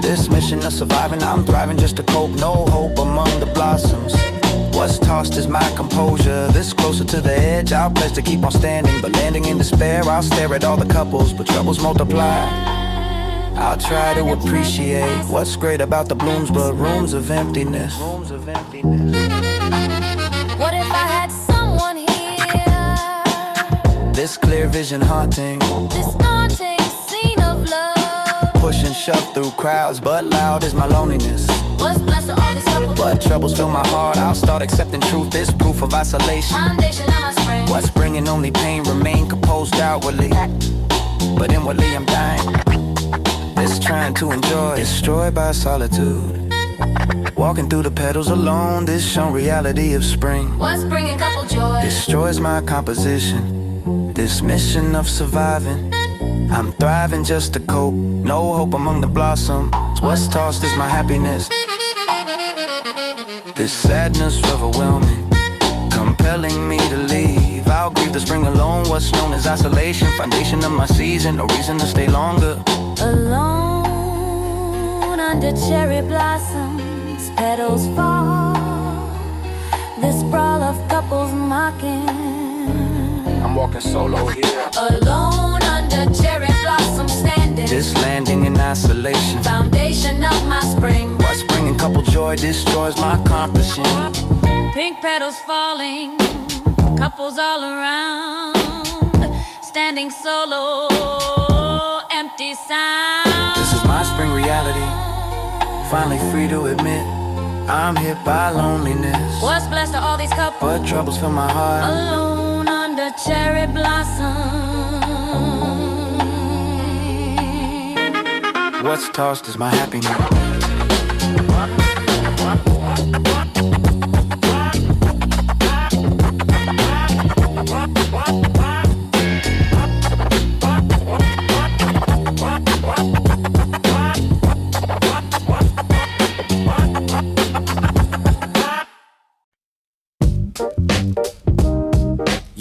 This mission mission of surviving. I'm thriving just to cope, no hope among the blossoms. What's tossed is my composure. This closer to the edge, I'll pledge to keep on standing. But landing in despair, I'll stare at all the couples, but troubles multiply. I'll try to appreciate what's great about the blooms, but rooms of emptiness. What if I had someone here? This clear vision haunting, This daunting scene of love. push and shove through crowds, but loud is my loneliness. What's blessed with all these couples? But troubles fill my heart, I'll start accepting truth. This proof of isolation. Foundation of my spring. What's bringing only pain, remain composed outwardly, but inwardly I'm dying. This trying to enjoy, destroyed by solitude. Walking through the petals alone, this shown reality of spring. What's bringing couple joy? Destroys my composition, this mission of surviving. I'm thriving just to cope, no hope among the blossoms. What's tossed is my happiness. This sadness overwhelming, compelling me to leave. I'll grieve the spring alone, what's known as isolation. Foundation of my season, no reason to stay longer. Alone under cherry blossoms, petals fall. This sprawl of couples mocking. I'm walking solo here. Alone under cherry blossoms standing. This landing in isolation. Foundation of my spring. What's bringing couple joy destroys my accomplishment. Pink petals falling, couples all around. Standing solo, empty sound. This is my spring reality. Finally free to admit I'm hit by loneliness. What's blessed are all these couples? But troubles fill my heart. Alone under cherry blossom. What's tossed is my happiness.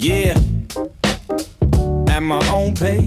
Yeah, at my own pace.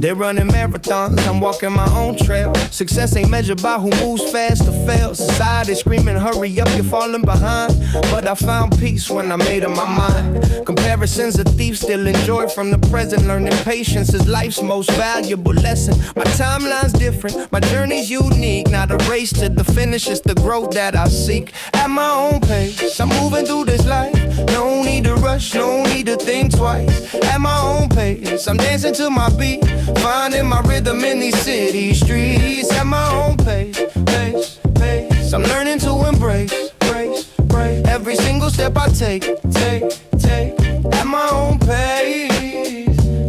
They're running marathons, I'm walking my own trail. Success ain't measured by who moves fast or fails. Society screaming, hurry up, you're falling behind. But I found peace when I made up my mind. Comparison's a thief, still enjoy from the present. Learning patience is life's most valuable lesson. My timeline's different, my journey's unique. Not a race to the finish, it's the growth that I seek. At my own pace, I'm moving through this life. No need to rush, no need to think twice. At my own pace, I'm dancing to my beat. Finding my rhythm in these city streets. At my own pace, pace, pace. I'm learning to embrace, brace, brace. Every single step I take. At my own pace.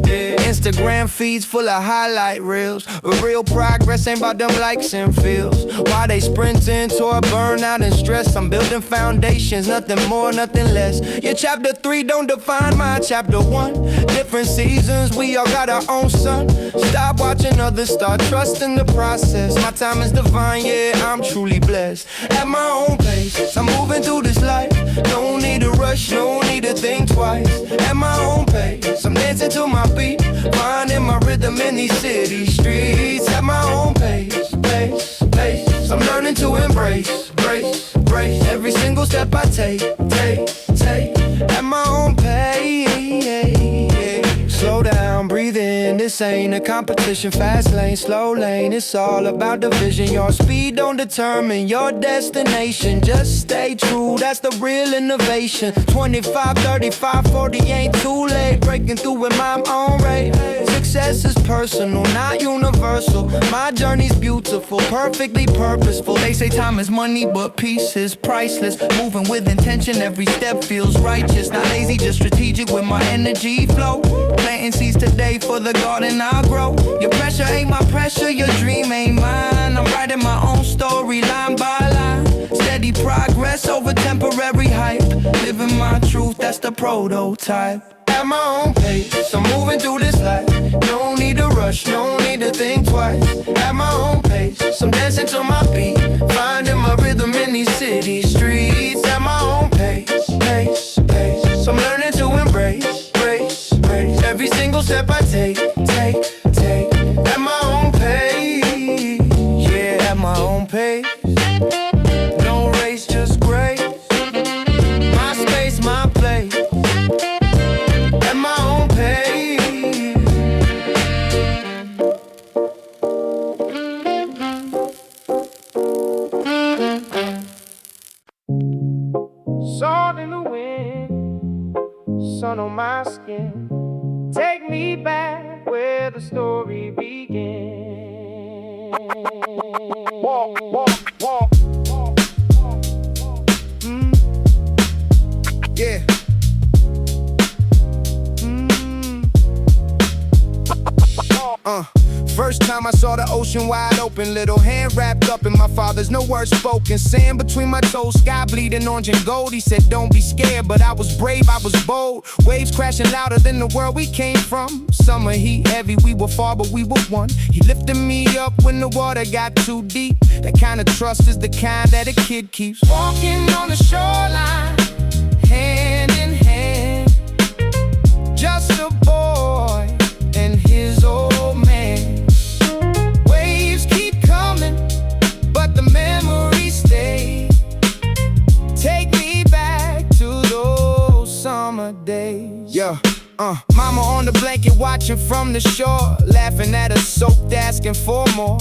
Yeah. Instagram feeds full of highlight reels. Real progress ain't about them likes and feels. Why they sprinting toward burnout and stress? I'm building foundations, nothing more, nothing less. Your chapter 3 don't define my chapter 1. Different seasons, we all got our own sun. Stop watching others, start trusting the process. My time is divine, yeah, I'm truly blessed. At my own pace, I'm moving through this life. No need to rush, no need to think twice. At my own pace, I'm dancing to my beat. Finding my rhythm in these city streets. At my own pace, pace, pace. I'm learning to embrace, brace, brace. Every single step I take. At my own pace. Slow down, breathe in. This ain't a competition. Fast lane, slow lane. It's all about the vision. Your speed don't determine your destination. Just stay true, that's the real innovation. 25, 35, 40 ain't too late. Breaking through with my own rate. Success is personal, not universal. My journey's beautiful, perfectly purposeful. They say time is money, but peace is priceless. Moving with intention, every step feels righteous. Not lazy, just strategic with my energy flow. Planting seeds today for the garden I'll grow. Your pressure ain't my pressure, your dream ain't mine. I'm writing my own story line by line. Steady progress over temporary hype. Living my truth, that's the prototype. At my own pace, I'm moving through this life. No need to rush, no need to think twice. At my own pace, I'm dancing to my beat. Finding my rhythm in these city streets. At my own pace, pace, pace. I'm learning to embrace, brace, brace. Every single step I take. me back where the story began. Walk, walk, walk. Yeah. First time I saw the ocean wide open, little hand wrapped up in my father's, no words spoken. Sand between my toes, sky bleeding orange and gold. He said, don't be scared, but I was brave, I was bold. Waves crashing louder than the world we came from. Summer heat heavy, we were far, but we were one. He lifted me up when the water got too deep. That kind of trust is the kind that a kid keeps. Walking on the shoreline, hand in hand, just a boy and his old man. Waves keep coming, but the memories stay. Take me back to those summer days. Yeah. Mama on the blanket watching from the shore, laughing at us soaked, asking for more.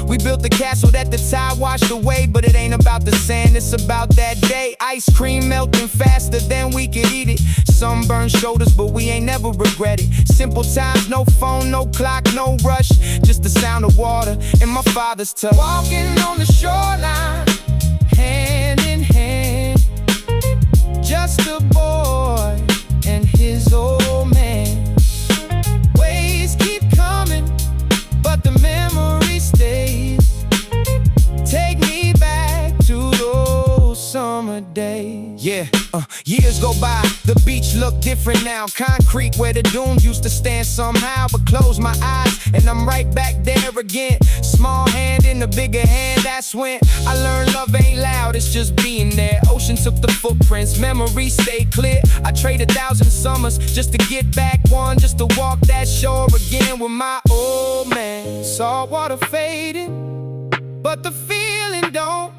We built the castle that the tide washed away, but it ain't about the sand, it's about that day. Ice cream melting faster than we could eat it. Sunburned shoulders, but we ain't never regret it. Simple times, no phone, no clock, no rush, just the sound of water and my father's touch. Walking on the shoreline, hand in hand, just a boy and his old man. Waves keep coming, but the memory stays. Take me back to those summer days. Yeah, years go by, the beach look different now. Concrete where the dunes used to stand somehow. But close my eyes and I'm right back there again. Small hand in a bigger hand, that's when I learned love ain't loud, it's just being there. Ocean took the footprints, memories stay clear. I traded 1,000 summers just to get back one, just to walk that shore again with my old man. Salt water fading, but the feeling don't.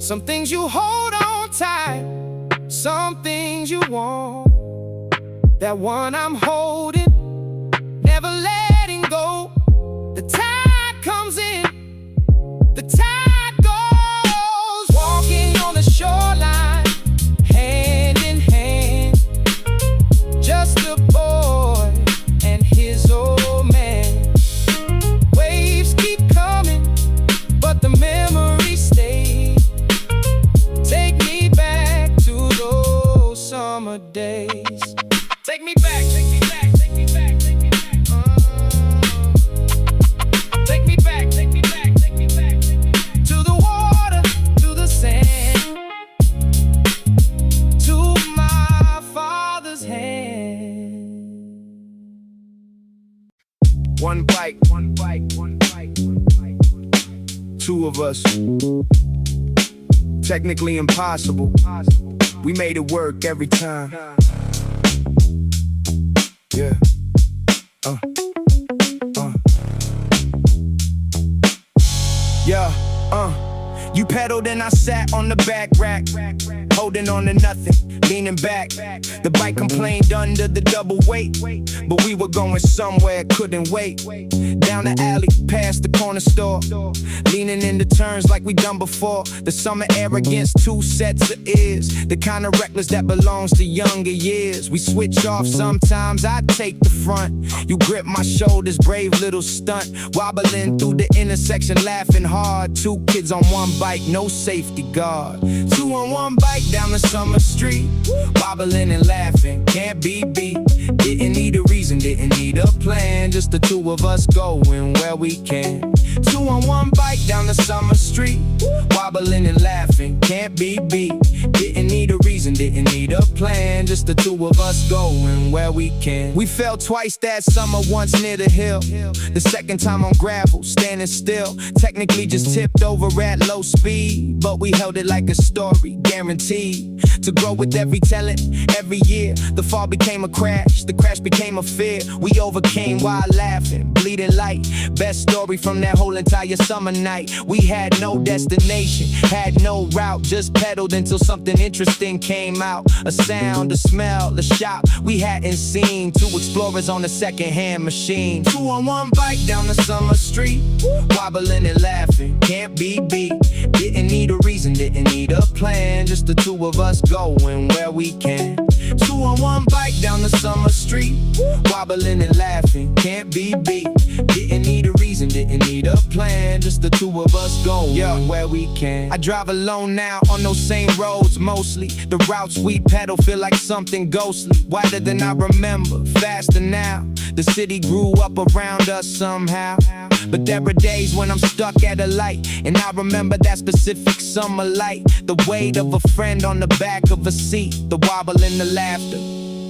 Some things you hold on tight, some things you want. That one I'm holding, never letting go. The tide comes in, the tide goes. Walking on the shoreline, hand in hand, just a boy and his old man. Waves keep coming, but the memories stay. Take me back to those summer days. Take me back, take me back, take me back, take me back. Take me back, take me back, take me back, take me back. To the water, to the sand, to my father's hand. One bite, one bite, one bite, one bite, one bite. Two of us. Technically impossible. We made it work every time. Yeah. Yeah. You pedaled and I sat on the back rack, holding on to nothing, leaning back. The bike complained under the double weight, but we were going somewhere, couldn't wait. Down the alley, past the corner store, leaning into turns like we done before. The summer air against two sets of ears, the kind of reckless that belongs to younger years. We switch off sometimes, I take the front. You grip my shoulders, brave little stunt. Wobbling through the intersection, laughing hard. Two kids on one bike, no safety guard. Two on one bike down the summer street, wobbling and laughing, can't be beat. Didn't need a reason, didn't need a plan, just the two of us going where we can. Two on one bike down the summer street, wobbling and laughing, can't be beat. Didn't need a reason, didn't need a plan, just the two of us going where we can. We fell twice that summer, once near the hill, the second time on gravel, standing still. Technically just tipped over at low speed, but we held it like a story, guaranteed to grow with every talent, every year. The fall became a crash, the crash became a fear. We overcame while laughing, bleeding light. Best story from that whole entire summer night. We had no destination, had no route, just pedaled until something interesting came out. A sound, a smell, a shop we hadn't seen. Two explorers on a second-hand machine. Two on one bike down the summer street, wobbling and laughing, can't be beat. Didn't need a reason, didn't need a plan, just the two of us going where we can. 2-on-1 bike down the summer street, wobbling and laughing, can't be beat. Didn't need a reason, didn't need a plan, just the two of us going where we can. I drive alone now on those same roads mostly. The routes we pedal feel like something ghostly, wider than I remember, faster now. The city grew up around us somehow, but there are days when I'm stuck at a light, and I remember that specific summer light, the weight of a friend on the back of a seat, the wobble and the laughter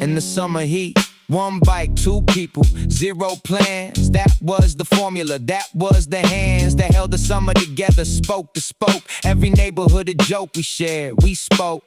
in the summer heat. One bike, two people, zero plans. That was the formula, that was the hands that held the summer together, spoke to spoke. Every neighborhood a joke we shared, we spoke.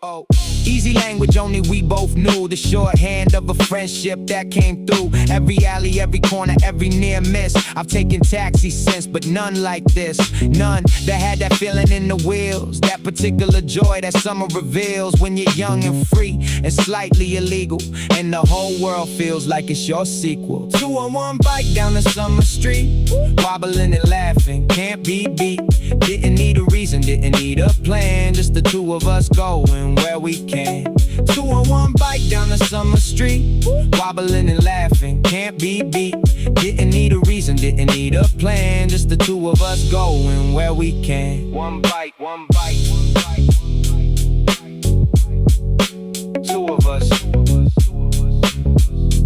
Easy language only we both knew, the shorthand of a friendship that came through. Every alley, every corner, every near miss. I've taken taxis since, but none like this. None that had that feeling in the wheels, that particular joy that summer reveals when you're young and free and slightly illegal, and the whole world feels like it's your sequel. 2-on-1 bike down the summer street, wobbling and laughing, can't be beat. Didn't need a reason, didn't need a plan, just the two of us going where we can. 2-on-1 bike down the summer street, wobbling and laughing, can't be beat. Didn't need a reason, didn't need a plan, just the two of us going where we can. One bike, one bike, one bike. Two of us.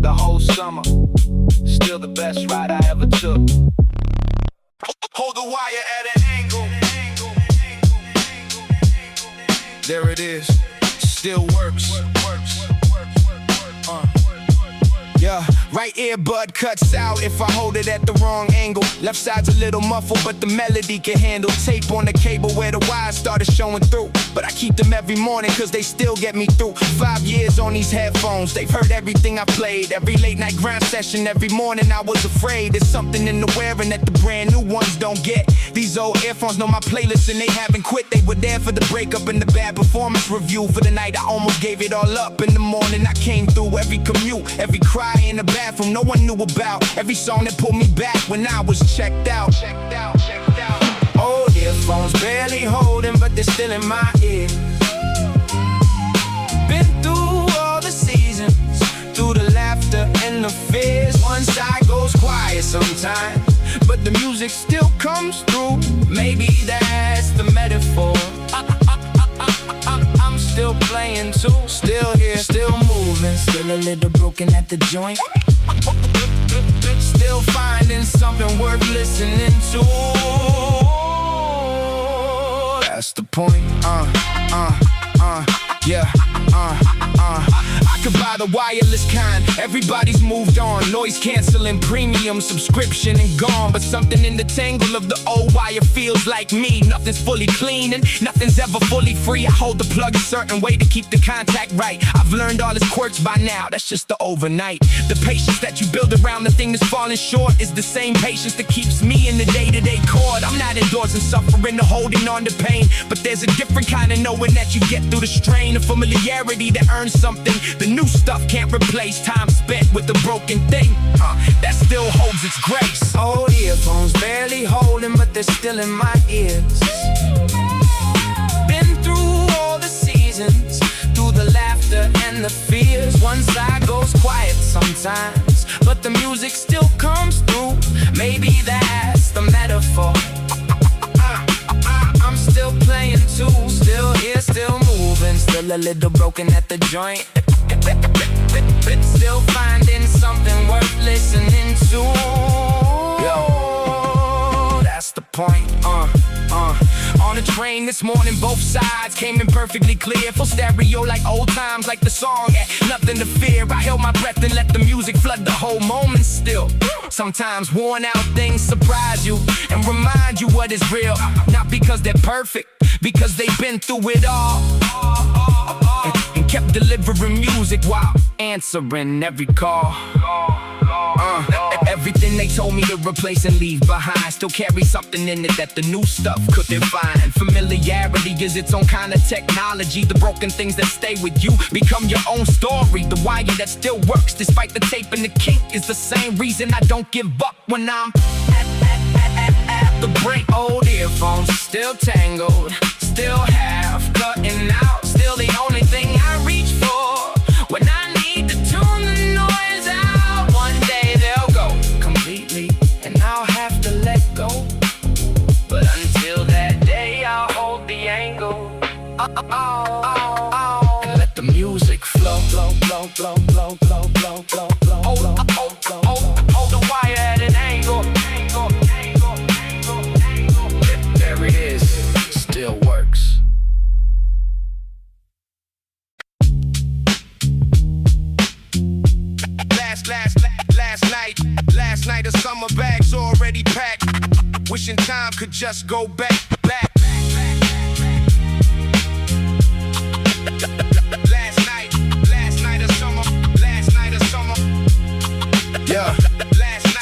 The whole summer, still the best ride I ever took. Hold the wire at an angle. There it is, still works. Yeah, right earbud cuts out if I hold it at the wrong angle. Left side's a little muffled, but the melody can handle. Tape on the cable where the wires started showing through, but I keep them every morning cause they still get me through. 5 years on these headphones, they've heard everything I played. Every late night grind session, every morning I was afraid. There's something in the wearing that the brand new ones don't get. These old earphones know my playlist and they haven't quit. They were there for the breakup and the bad performance review. For the night I almost gave it all up. In the morning I came through every commute, every cry in the bathroom no one knew about, every song that pulled me back when I was checked out. Old earphones barely holding, but they're still in my ears. Been through all the seasons, through the laughter and the fears. One side goes quiet sometimes, but the music still comes through. Maybe that's the metaphor. I'm still playing too, still here, still moving, still a little broken at the joint. Still finding something worth listening to. That's the point, yeah, I could buy the wireless kind, everybody's moved on. Noise cancelling, premium subscription and gone. But something in the tangle of the old wire feels like me. Nothing's fully clean and nothing's ever fully free. I hold the plug a certain way to keep the contact right. I've learned all its quirks by now, that's just the overnight. The patience that you build around the thing that's falling short is the same patience that keeps me in the day-to-day chord. I'm not endorsing suffering or holding on to pain, but there's a different kind of knowing that you get through the strain. A familiarity that earns something the new stuff can't replace. Time spent with the broken thing that still holds its grace. Old earphones barely holding, but they're still in my ears. Been through all the seasons, through the laughter and the fears. One side goes quiet sometimes, but the music still comes through. Maybe that's the metaphor. I'm still playing too, still here, still moving, still a little broken at the joint. Still finding something worth listening to. Yo, that's the point. On the train this morning, both sides came in perfectly clear. Full stereo like old times, like the song had nothing to fear. I held my breath and let the music flood the whole moment still. Sometimes worn out things surprise you and remind you what is real. Not because they're perfect, because they've been through it all. And kept delivering music while answering every call. Everything they told me to replace and leave behind still carry something in it that the new stuff couldn't find. Familiarity is its own kind of technology. The broken things that stay with you become your own story. The wire that still works despite the tape and the kink is the same reason I don't give up when I'm at the break. Old earphones still tangled, still half cutting out, still the only thing I reach for when I Summer bags already packed. Wishing time could just go back. Last night of summer. Yeah.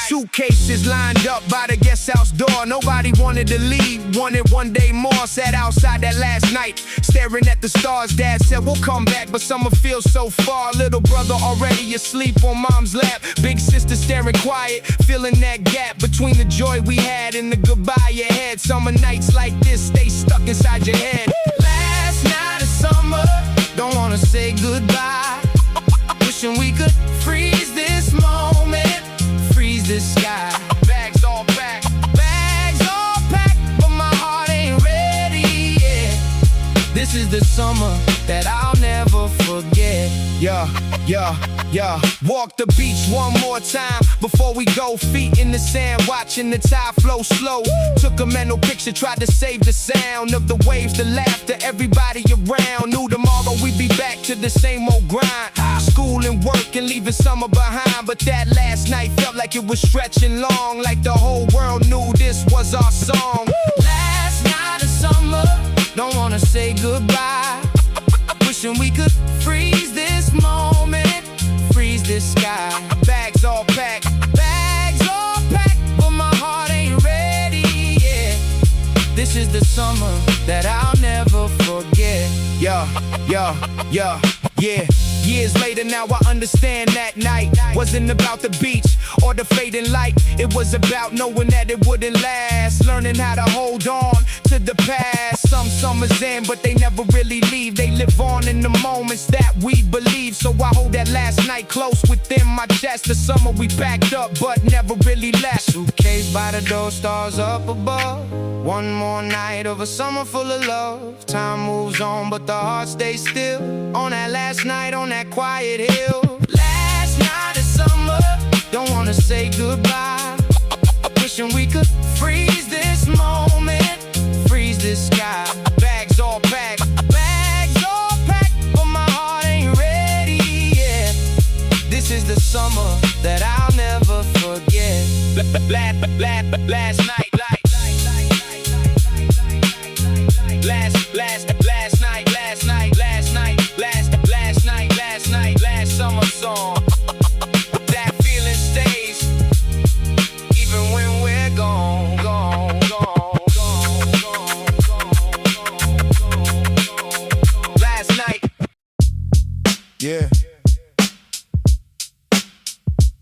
Suitcases lined up by the guest house door. Nobody wanted to leave, wanted one day more. Sat outside that last night, staring at the stars. Dad said we'll come back, but summer feels so far. Little brother already asleep on mom's lap. Big sister staring quiet, feeling that gap between the joy we had and the goodbye you had. Summer nights like this stay stuck inside your head. Last night of summer, don't wanna say goodbye. Wishing we could freeze this moment, freeze the sky. Bags all packed, but my heart ain't ready yet. This is the summer that I'll never forget. Yeah. Walk the beach one more time before we go. Feet in the sand, watching the tide flow slow. Took a mental picture, tried to save the sound of the waves, the laughter, everybody around. Knew tomorrow we'd be back to the same old grind. School and work and leaving summer behind. But that last night felt like it was stretching long, like the whole world knew this was our song. Last night of summer, don't wanna say goodbye. Wishing we could freeze this moment, freeze this sky. Bags all packed, but my heart ain't ready yet. This is the summer that I'll never forget. Yeah. Years later now I understand that night wasn't about the beach or the fading light. It was about knowing that it wouldn't last, learning how to hold on to the past. Some summers end but they never really leave. They live on in the moments that we believe. So I hold that last night close within my chest. The summer we packed up but never really left. Suitcase by the door, stars up above. One more night of a summer full of love. Time moves on but the heart stays still. On that last night on that quiet hill. Last night of summer, don't wanna say goodbye. Wishing we could freeze this moment, freeze this sky. Bags all packed, but my heart ain't ready yet. This is the summer that I'll never forget. Last night. Last summer song. That feeling stays, even when we're gone. Last night. Yeah.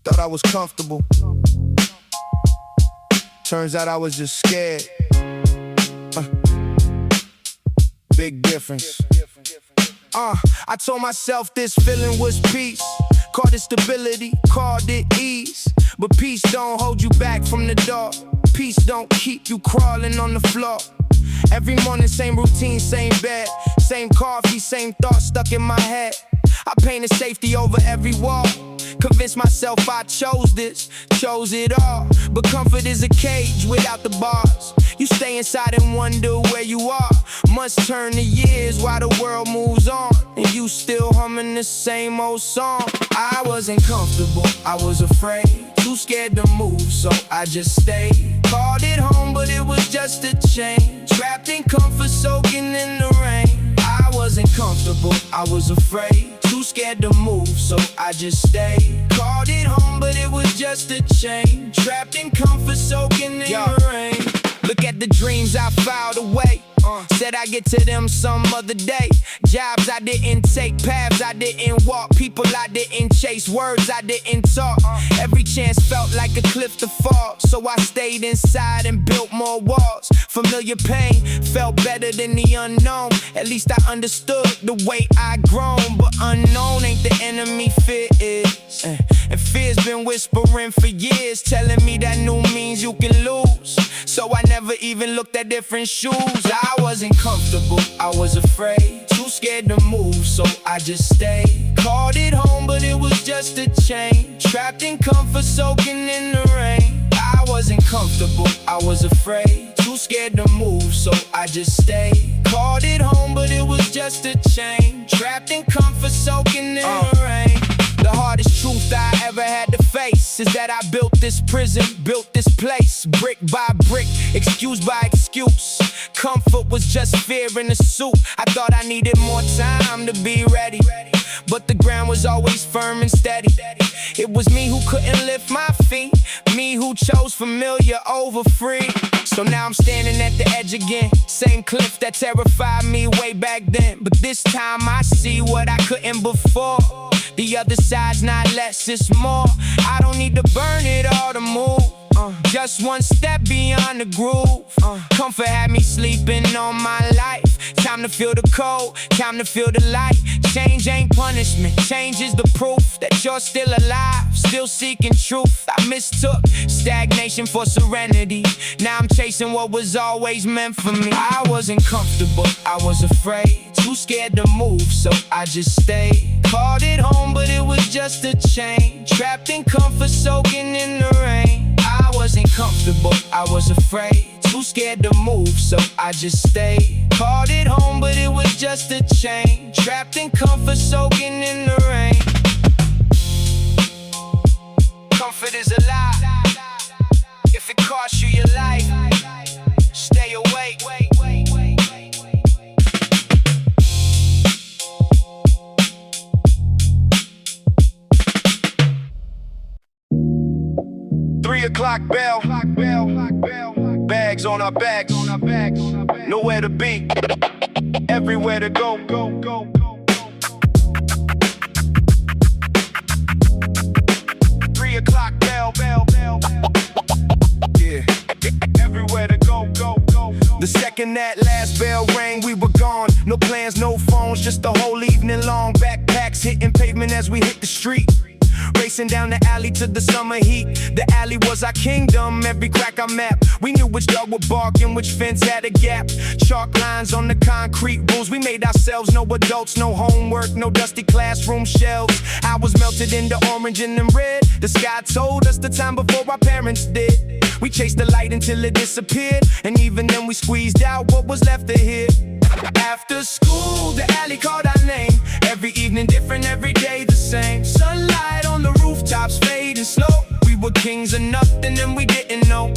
Thought I was comfortable. Turns out I was just scared. Big difference. I told myself this feeling was peace. Called it stability, called it ease. But peace don't hold you back from the dark. Peace don't keep you crawling on the floor. Every morning, same routine, same bed. Same coffee, same thoughts stuck in my head. I painted safety over every wall. Convinced myself I chose this, chose it all. But comfort is a cage without the bars. You stay inside and wonder where you are. Months turn to years while the world moves on, and you still humming the same old song. I wasn't comfortable, I was afraid. Too scared to move, so I just stayed. Called it home, but it was just a change. Trapped in comfort, soaking in the rain. I wasn't comfortable, I was afraid. Too scared to move, so I just stayed. Called it home, but it was just a change. Trapped in comfort, soaking in the rain. Look at the dreams I filed away. Said I'd get to them some other day. Jobs I didn't take, paths I didn't walk, people I didn't chase, words I didn't talk. Every chance felt like a cliff to fall, so I stayed inside and built more walls. Familiar pain felt better than the unknown. At least I understood the way I grown. But unknown ain't the enemy, fear is. And fear's been whispering for years, telling me that new means you can lose. So I never even looked at different shoes. I wasn't comfortable, I was afraid. Too scared to move, so I just stayed. Called it home, but it was just a change. Trapped in comfort, soaking in the rain. I wasn't comfortable, I was afraid. Too scared to move, so I just stayed. Called it home, but it was just a change. Trapped in comfort, soaking in the rain. The hardest truth I ever had to face is that I built this prison, built this place, brick by brick, excuse by excuse. Comfort was just fear in a suit. I thought I needed more time to be ready, but the ground was always firm and steady. It was me who couldn't lift my feet, me who chose familiar over free. So now I'm standing at the edge again, same cliff that terrified me way back then. But this time I see what I couldn't before. The other side's not less, it's more. I don't need to burn it all to move. Just one step beyond the groove. Comfort had me sleeping on my life. Time to feel the cold, time to feel the light. Change ain't punishment, change is the proof that you're still alive, still seeking truth. I mistook stagnation for serenity. Now I'm chasing what was always meant for me. I wasn't comfortable, I was afraid, too scared to move, so I just stayed. Called it home, but it was just a chain. Trapped in comfort, soaking in the rain. I wasn't comfortable, I was afraid, too scared to move, so I just stayed. Called it home, but it was just a chain. Trapped in comfort, soaking in the rain. Comfort is a lie. If it costs you your life, stay awake. 3 o'clock bell. Bags on our backs. Nowhere to be. Everywhere to go. 3 o'clock bell. Yeah. Everywhere to go. The second that last bell rang, we were gone. No plans, no phones, just the whole evening long. Backpacks hitting pavement as we hit the street. Racing down the alley to the summer heat. The alley was our kingdom, every crack I mapped. We knew which dog would bark and which fence had a gap. Chalk lines on the concrete rules. We made ourselves, no adults, no homework, no dusty classroom shelves. I was melted into orange and then red. The sky told us the time before our parents did. We chased the light until it disappeared, and even then we squeezed out what was left to hear. After school, the alley called our name. Every evening different, every day the same. Sunlight on the rooftops fading slow. We were kings of nothing and we didn't know.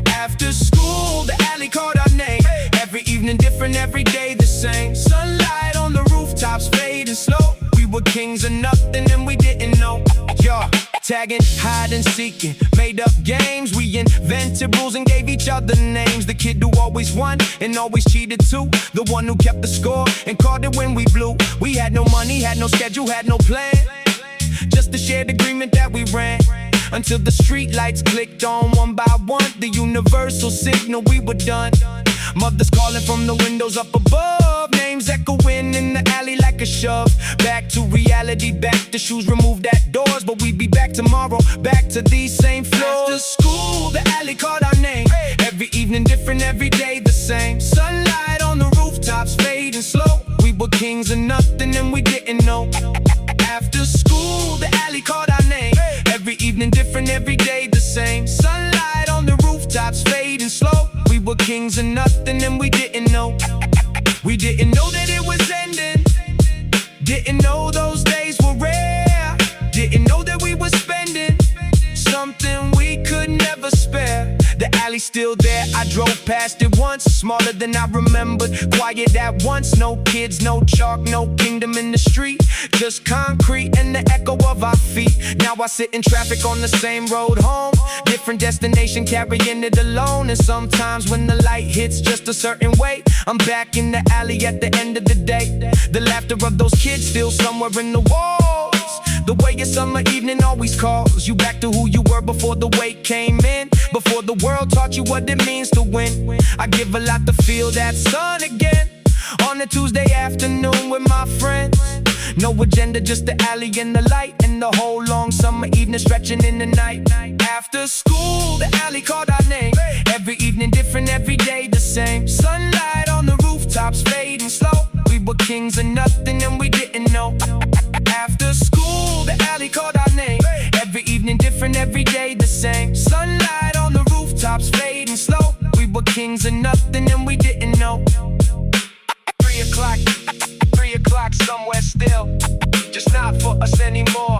After school, the alley called our name. Every evening different, every day the same. Sunlight on the rooftops fading slow. We were kings of nothing and we didn't know. Yo, tagging, hide seeking, made up games. We invented rules and gave each other names. The kid who always won and always cheated too. The one who kept the score and called it when we blew. We had no money, had no schedule, had no plan. Just a shared agreement that we ran until the street lights clicked on one by one. The universal signal, we were done. Mothers calling from the windows up above. Names echoing in the alley like a shove. Back to reality, back to shoes removed at doors. But we'd be back tomorrow, back to these same floors. After school, the alley called our name. Every evening different, every day the same. Sunlight on the rooftops fading slow. We were kings of nothing and we didn't know. After school, the alley called our name. Every evening different, every day the same. Sunlight on the rooftops fading slow. We were kings of nothing and we didn't know. We didn't know that it was ending. Didn't know those days were rare. Didn't know that we were spending something we could never spare. The alley's still there, I drove past it once. Smaller than I remembered, quiet at once. No kids, no chalk, no kingdom in the street. Just concrete and the echo of our feet. Now I sit in traffic on the same road home. Different destination, carrying it alone. And sometimes when the light hits just a certain way, I'm back in the alley at the end of the day. The laughter of those kids still somewhere in the walls. The way a summer evening always calls you back to who you were before the weight came in. Before the world taught you what it means to win. I give a lot to feel that sun again. On a Tuesday afternoon with my friends. No agenda, just the alley and the light. And the whole long summer evening stretching in the night. After school, the alley called our name. Every evening different, every day the same. Sunlight on the rooftops fading slow. We were kings of nothing and we didn't know. After school, the alley called our name. Every evening different, every day the same. Sunlight on the rooftops fading slow. We were kings of nothing and we didn't know. 3 o'clock somewhere still, just not for us anymore.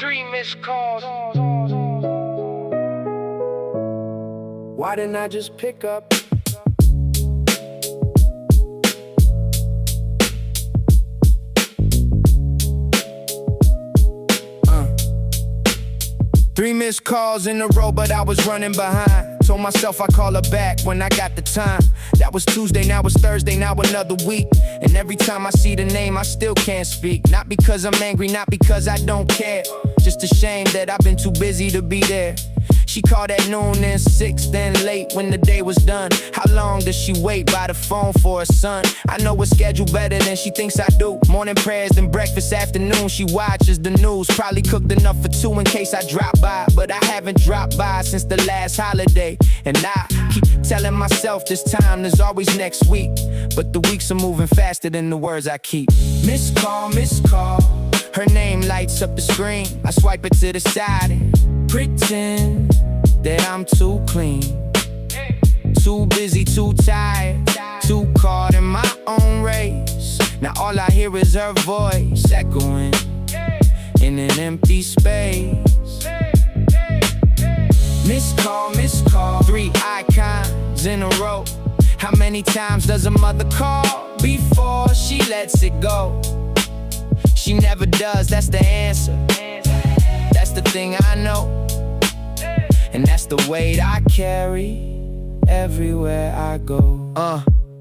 3 missed calls. Why didn't I just pick up? Three missed calls in a row, but I was running behind. Told myself I'd call her back when I got the time. That was Tuesday, now it's Thursday, now another week. And every time I see the name, I still can't speak. Not because I'm angry, not because I don't care. Just ashamed that I've been too busy to be there. She called at noon, then 6, then late when the day was done. How long does she wait by the phone for her son? I know her schedule better than she thinks I do. Morning prayers, then breakfast, afternoon. She watches the news, probably cooked enough for 2 in case I drop by. But I haven't dropped by since the last holiday. And I keep telling myself this time there's always next week. But the weeks are moving faster than the words I keep. Missed call, missed call. Her name lights up the screen. I swipe it to the side and pretend that I'm too clean. Too busy, too tired, too caught in my own race. Now all I hear is her voice echoing in an empty space. Missed call, 3 icons in a row. How many times does a mother call before she lets it go? She never does, that's the answer. That's the thing I know. And that's the weight I carry everywhere I go.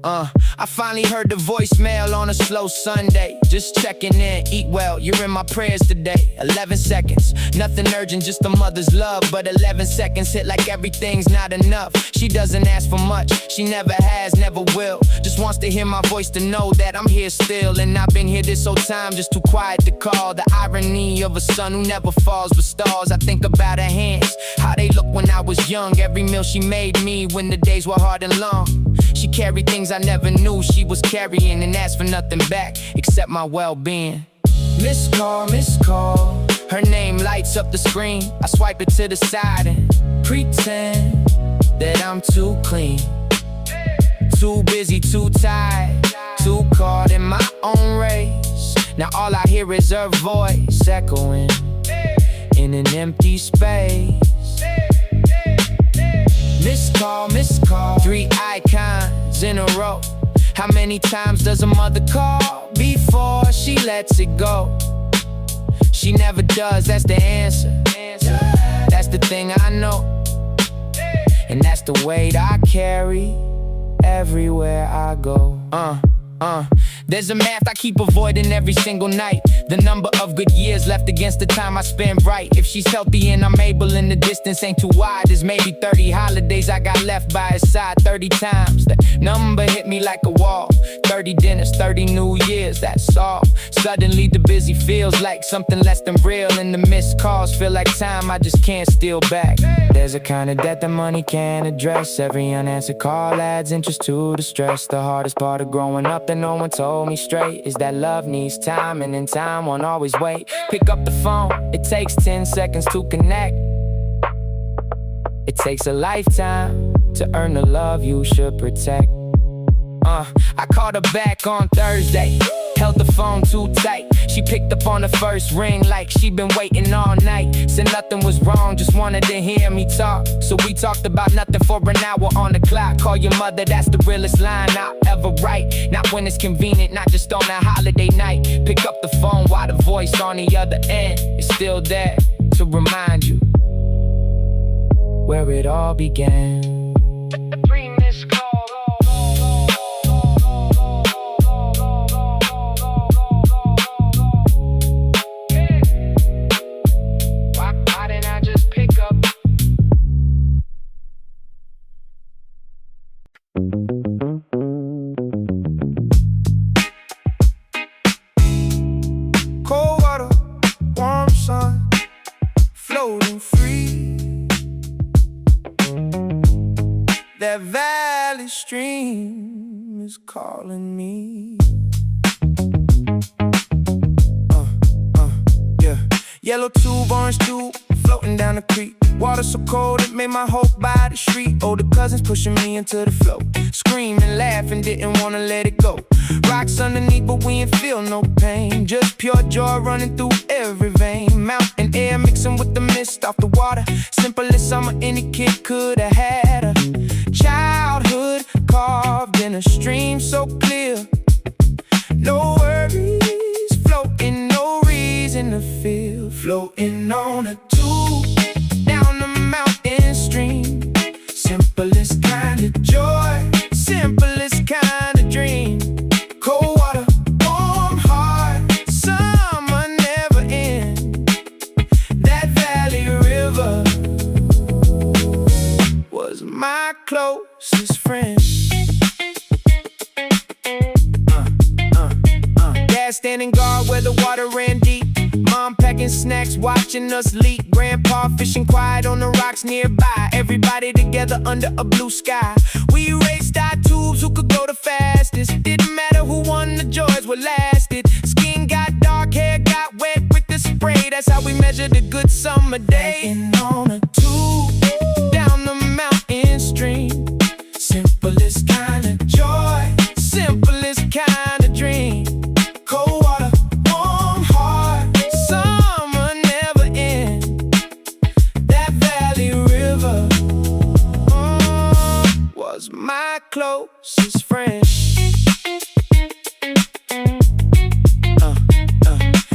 I finally heard the voicemail on a slow Sunday. Just checking in, eat well, you're in my prayers today. 11 seconds, nothing urgent, just a mother's love. But 11 seconds hit like everything's not enough. She doesn't ask for much, she never has, never will. Just wants to hear my voice to know that I'm here still. And I've been here this whole time, just too quiet to call. The irony of a son who never falls but stalls. I think about her hands, how they looked when I was young. Every meal she made me when the days were hard and long. She carried things I never knew she was carrying, and asked for nothing back except my well-being. Missed call, her name lights up the screen. I swipe it to the side and pretend that I'm too clean. Too busy, too tired, too caught in my own race. Now all I hear is her voice echoing in an empty space. Missed call, 3 icons in a row. How many times does a mother call before she lets it go? She never does, that's the answer. That's the thing I know. And that's the weight I carry everywhere I go. There's a math I keep avoiding every single night. The number of good years left against the time I spend right. If she's healthy and I'm able and the distance ain't too wide, there's maybe 30 holidays I got left by her side. 30 times, that number hit me like a wall. 30 dinners, 30 New Years, that's all. Suddenly the busy feels like something less than real. And the missed calls feel like time I just can't steal back. There's a kind of debt that money can't address. Every unanswered call adds interest to the stress. The hardest part of growing up that no one told me straight is that love needs time, and in time won't always wait. Pick up the phone, it takes 10 seconds to connect. It takes a lifetime to earn the love you should protect. I called her back on Thursday, held the phone too tight. She picked up on the first ring like she'd been waiting all night. Said nothing was wrong, just wanted to hear me talk. So we talked about nothing for an hour on the clock. Call your mother, that's the realest line I'll ever write. Not when it's convenient, not just on a holiday night. Pick up the phone while the voice on the other end is still there to remind you where it all began. 3 missed calls. Cold water, warm sun, floating free. That valley stream is calling me. Yeah. Yellow tube, orange tube, floating down the creek. Water so cold it made my whole body shriek. Older cousins pushing me into the flow. Screaming, laughing, didn't wanna let it go. Rocks underneath but we ain't feel no pain. Just pure joy running through every vein. Mountain air mixing with the mist off the water. Simplest summer any kid could have had. A childhood carved in a stream so clear. No worries, floating, no reason to feel. Floating on a tube down the mountain stream. Simplest kind of joy, simplest kind of dream. Cold water, warm heart, summer never end. That valley river was my closest friend. Dad standing guard where the water ran deep. Mom packing snacks, watching us leap. Grandpa fishing quiet on the rocks nearby. Everybody together under a blue sky. We raced our tubes, who could go the fastest. Didn't matter who won, the joys were lasted. Skin got dark, hair got wet with the spray. That's how we measured a good summer day. And on a tube down the mountain stream. Simplest kind of joy, simplest kind of dream. Cold water, warm heart, summer never end. That valley river was my closest friend.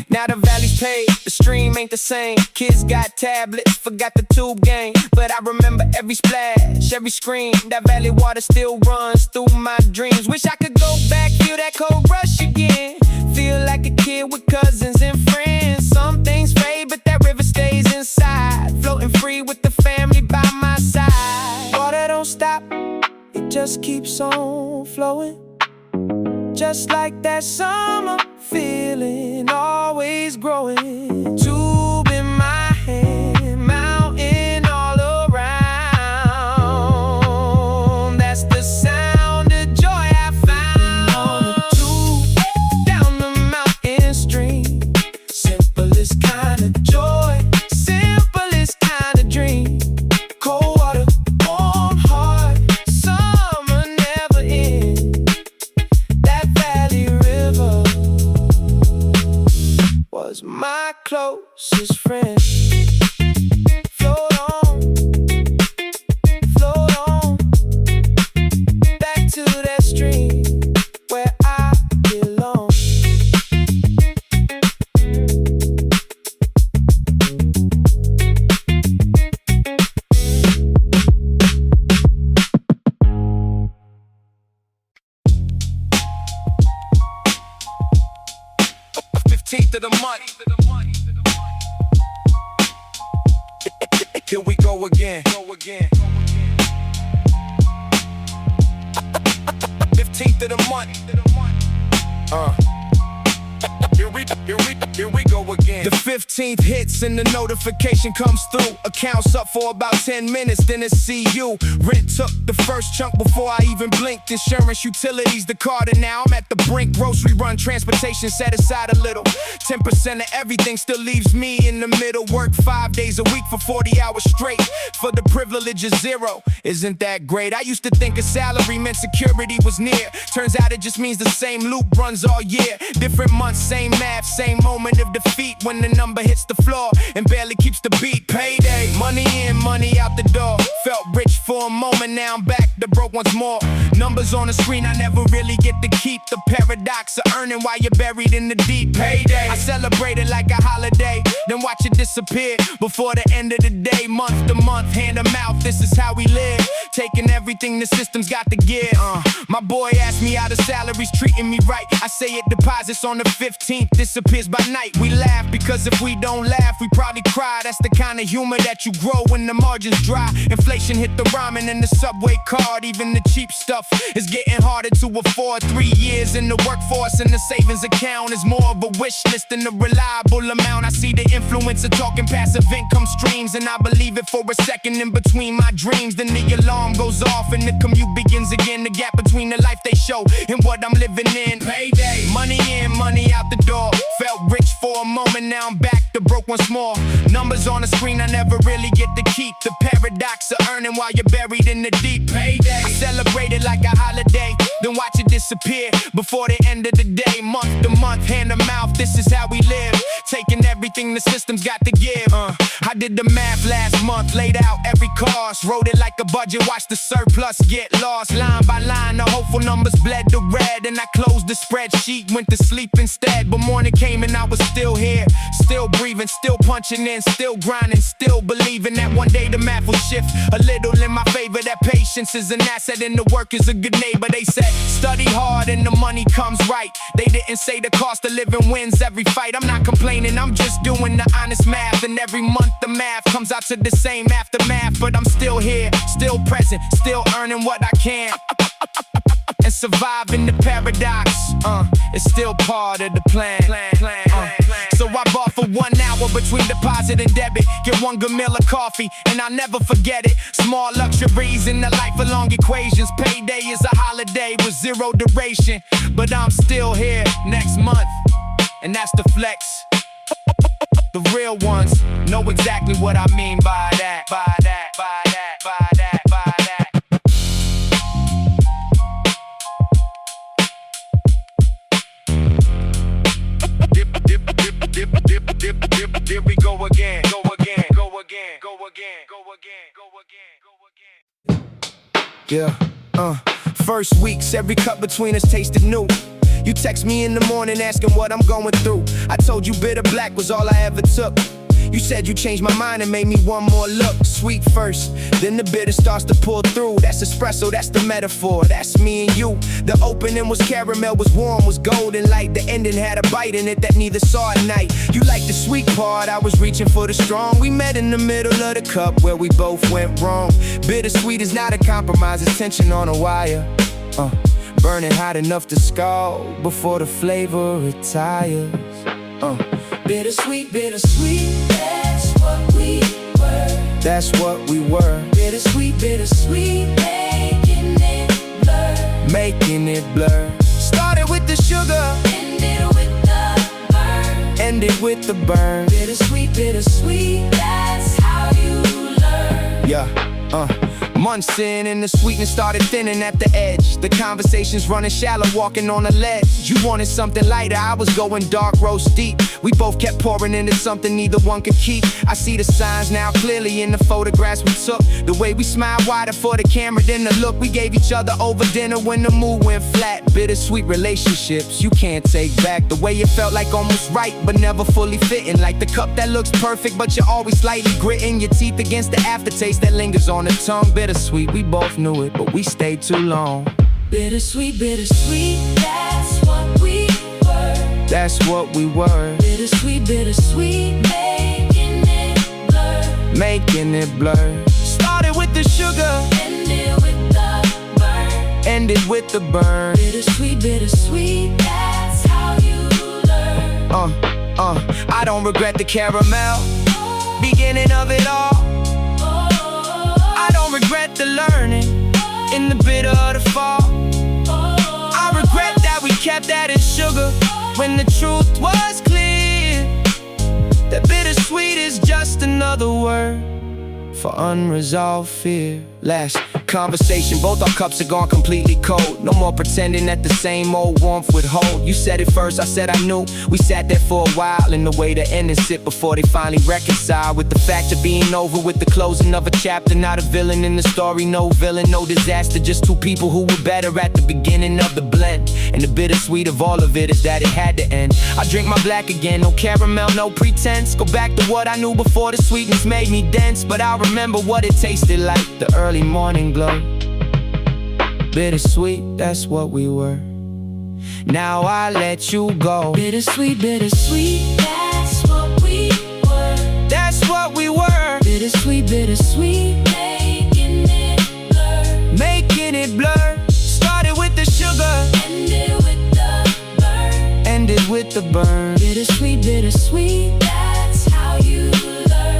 Now the valley's paid, the stream ain't the same. Kids got tablets, forgot the tube game. But I remember every splash, every scream. That valley water still runs through my dreams. Wish I could go back, feel that cold rush again. Feel like a kid with cousins and friends. Some things fade, but that river stays inside. Floating free with the family by my side. Water don't stop, it just keeps on flowing. Just like that summer feeling, always growing. Tube in my hand, mountain all around. That's the sound of joy I found. On a tube down the mountain stream. Simplest kind of joy, simplest kind of dream. Cold water, warm heart, summer never end. That valley river was my closest friend. Float on, back to that stream where I belong. Of the month. Here we go again. 15th of the month. Here we go again. The 15th hits and the notification comes through. Accounts up for about 10 minutes, then it's see you. Rent took the first chunk before I even blinked. Insurance, utilities, the card, and now I'm at the brink. Grocery run, transportation set aside a little. 10% of everything still leaves me in the middle. Work 5 days a week for 40 hours straight. For the privilege of zero, isn't that great? I used to think a salary meant security was near. Turns out it just means the same loop runs all year. Different months, same math, same moment of defeat. When the number hits the floor and barely keeps the beat. Payday, money in, money out the door. Felt rich for a moment, now I'm back to broke once more. Numbers on the screen I never really get to keep. The paradox of earning while you're buried in the deep. Payday, I celebrate it like a holiday, then watch it disappear before the end of the day. Month to month, hand to mouth, this is how we live. Taking everything the system's got to give. My boy asked me how the salary's treating me right. I say it deposits on the 15th, disappears by night. We laugh because if we don't laugh, we probably cry. That's the kind of humor that you grow when the margins dry. Inflation hit the ramen and the subway card. Even the cheap stuff is getting harder to afford. 3 years in the workforce and the savings account is more of a wish list than a reliable amount. I see the influencer talking passive income streams, and I believe it for a second in between my dreams. Then the alarm goes off and the commute begins again. The gap between the life they show and what I'm living in. Payday, money in, money out the door. Felt rich for a moment, now I'm back to broke once more. Numbers on the screen I never really get to keep. The paradox of earning while you're buried in the deep. Payday, I celebrate it like a holiday, then watch it disappear before the end of the day. Month to month, hand to mouth, this is how we live. Taking everything the system's got to give. did the math last month, laid out every cost, wrote it like a budget, watched the surplus get lost. Line by line, the hopeful numbers bled to red, and I closed the spreadsheet, went to sleep instead. But morning came and I was still here, still breathing, still punching in, still grinding, still believing that one day the math will shift a little in my favor, that patience is an asset and the work is a good neighbor. They said, study hard and the money comes right. They didn't say the cost of living wins every fight. I'm not complaining, I'm just doing the honest math, and every month the math comes out to the same aftermath. But I'm still here, still present, still earning what I can, and surviving the paradox. It's still part of the plan. So I bought for 1 hour between deposit and debit. Get 1 good meal of coffee, and I'll never forget it. Small luxuries in the life-along equations. Payday is a holiday with 0 duration, but I'm still here next month, and that's the flex. The real ones know exactly what I mean by that. By that, by that, by that, by that. Here we go again, go again, go again, go again, go again, go again, go again. Yeah, first weeks, every cut between us tasted new. You text me in the morning asking what I'm going through. I told you bitter black was all I ever took. You said you changed my mind and made me one more look. Sweet first, then the bitter starts to pull through. That's espresso, that's the metaphor, that's me and you. The opening was caramel, was warm, was golden light. The ending had a bite in it that neither saw at night. You liked the sweet part, I was reaching for the strong. We met in the middle of the cup where we both went wrong. Bittersweet is not a compromise, it's tension on a wire. Burning hot enough to scald before the flavor retires. Bittersweet, bittersweet, that's what we were. That's what we were. Bittersweet, bittersweet, making it blur. Making it blur. Started with the sugar, ended with the burn. Ended with the burn. Bittersweet, bittersweet, that's how you learn. Yeah, months in and the sweetness started thinning at the edge. The conversations running shallow, walking on a ledge. You wanted something lighter, I was going dark, roast deep. We both kept pouring into something neither one could keep. I see the signs now clearly in the photographs we took. The way we smiled wider for the camera than the look we gave each other over dinner when the mood went flat. Bittersweet relationships, you can't take back. The way it felt like almost right, but never fully fitting. Like the cup that looks perfect, but you're always slightly gritting your teeth against the aftertaste that lingers on the tongue. Bittersweet, we both knew it, but we stayed too long. Bittersweet, bittersweet, that's what we were. That's what we were. Bittersweet, bittersweet, making it blur. Making it blur. Started with the sugar, ended with the burn. Ended with the burn. Bittersweet, bittersweet, that's how you learn. I don't regret the caramel, beginning of it all. I don't regret the learning in the bitter of the fall. I regret that we kept that in sugar when the truth was clear. That bittersweet is just another word for unresolved fear. Last conversation, both our cups are gone completely cold. No more pretending that the same old warmth would hold. You said it first, I said I knew. We sat there for a while in the way to end and sit before they finally reconcile with the fact of being over, with the closing of a chapter. Not a villain in the story, no villain, no disaster. Just two people who were better at the beginning of the blend. And the bittersweet of all of it is that it had to end. I drink my black again, no caramel, no pretense. Go back to what I knew before the sweetness made me dense. But I remember what it tasted like, the early morning glow. Bittersweet, that's what we were. Now I let you go. Bittersweet, bittersweet, that's what we were. That's what we were. Bittersweet, bittersweet, making it blur. Making it blur. Started with the sugar, ended with the burn. Ended with the burn. Bittersweet, bittersweet, that's how you learn.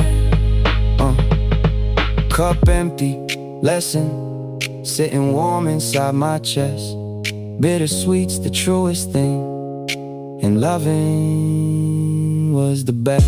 Cup empty, lesson sitting warm inside my chest. Bittersweet's the truest thing, and loving was the best.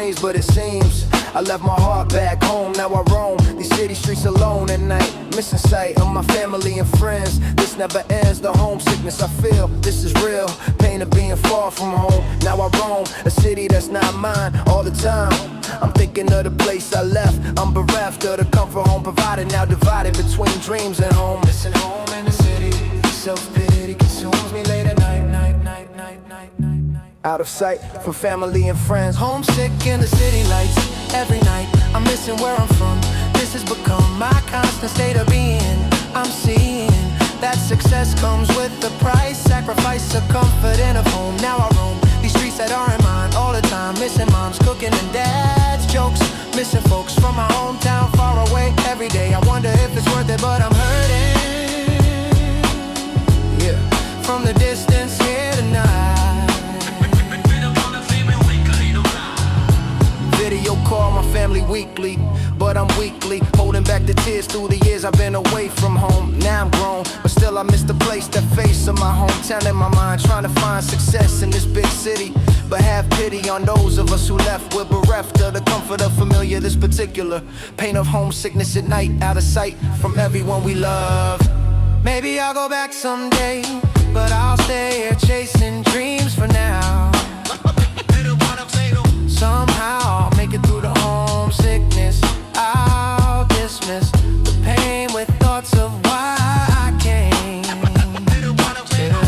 ways, but it seems I left my heart back home, now I roam these city streets alone at night, missing sight of my family and friends. This never ends, the homesickness I feel, this is real. Pain of being far from home, now I roam a city that's not mine all the time. I'm thinking of the place I left, I'm bereft of the comfort home provided, now divided between dreams and home. Missing home in the city, self-pity consumes me late at night. Out of sight from family and friends, homesick in the city lights. Every night I'm missing where I'm from. This has become my constant state of being. I'm seeing that success comes with the price, sacrifice of comfort and of home. Now I roam these streets that aren't mine all the time, missing moms cooking and dad's jokes, missing folks from my hometown far away. Every day I wonder if it's worth it, but I'm hurting. Yeah, from the distance here tonight. Video call my family weekly, but I'm weakly holding back the tears through the years I've been away from home. Now I'm grown, but still I miss the place, the face of my hometown in my mind, trying to find success in this big city. But have pity on those of us who left, we're bereft of the comfort of familiar. This particular pain of homesickness at night, out of sight from everyone we love. Maybe I'll go back someday, but I'll stay here chasing dreams for now. Somehow I'll make it through the homesickness. I'll dismiss the pain with thoughts of why I came. Yeah.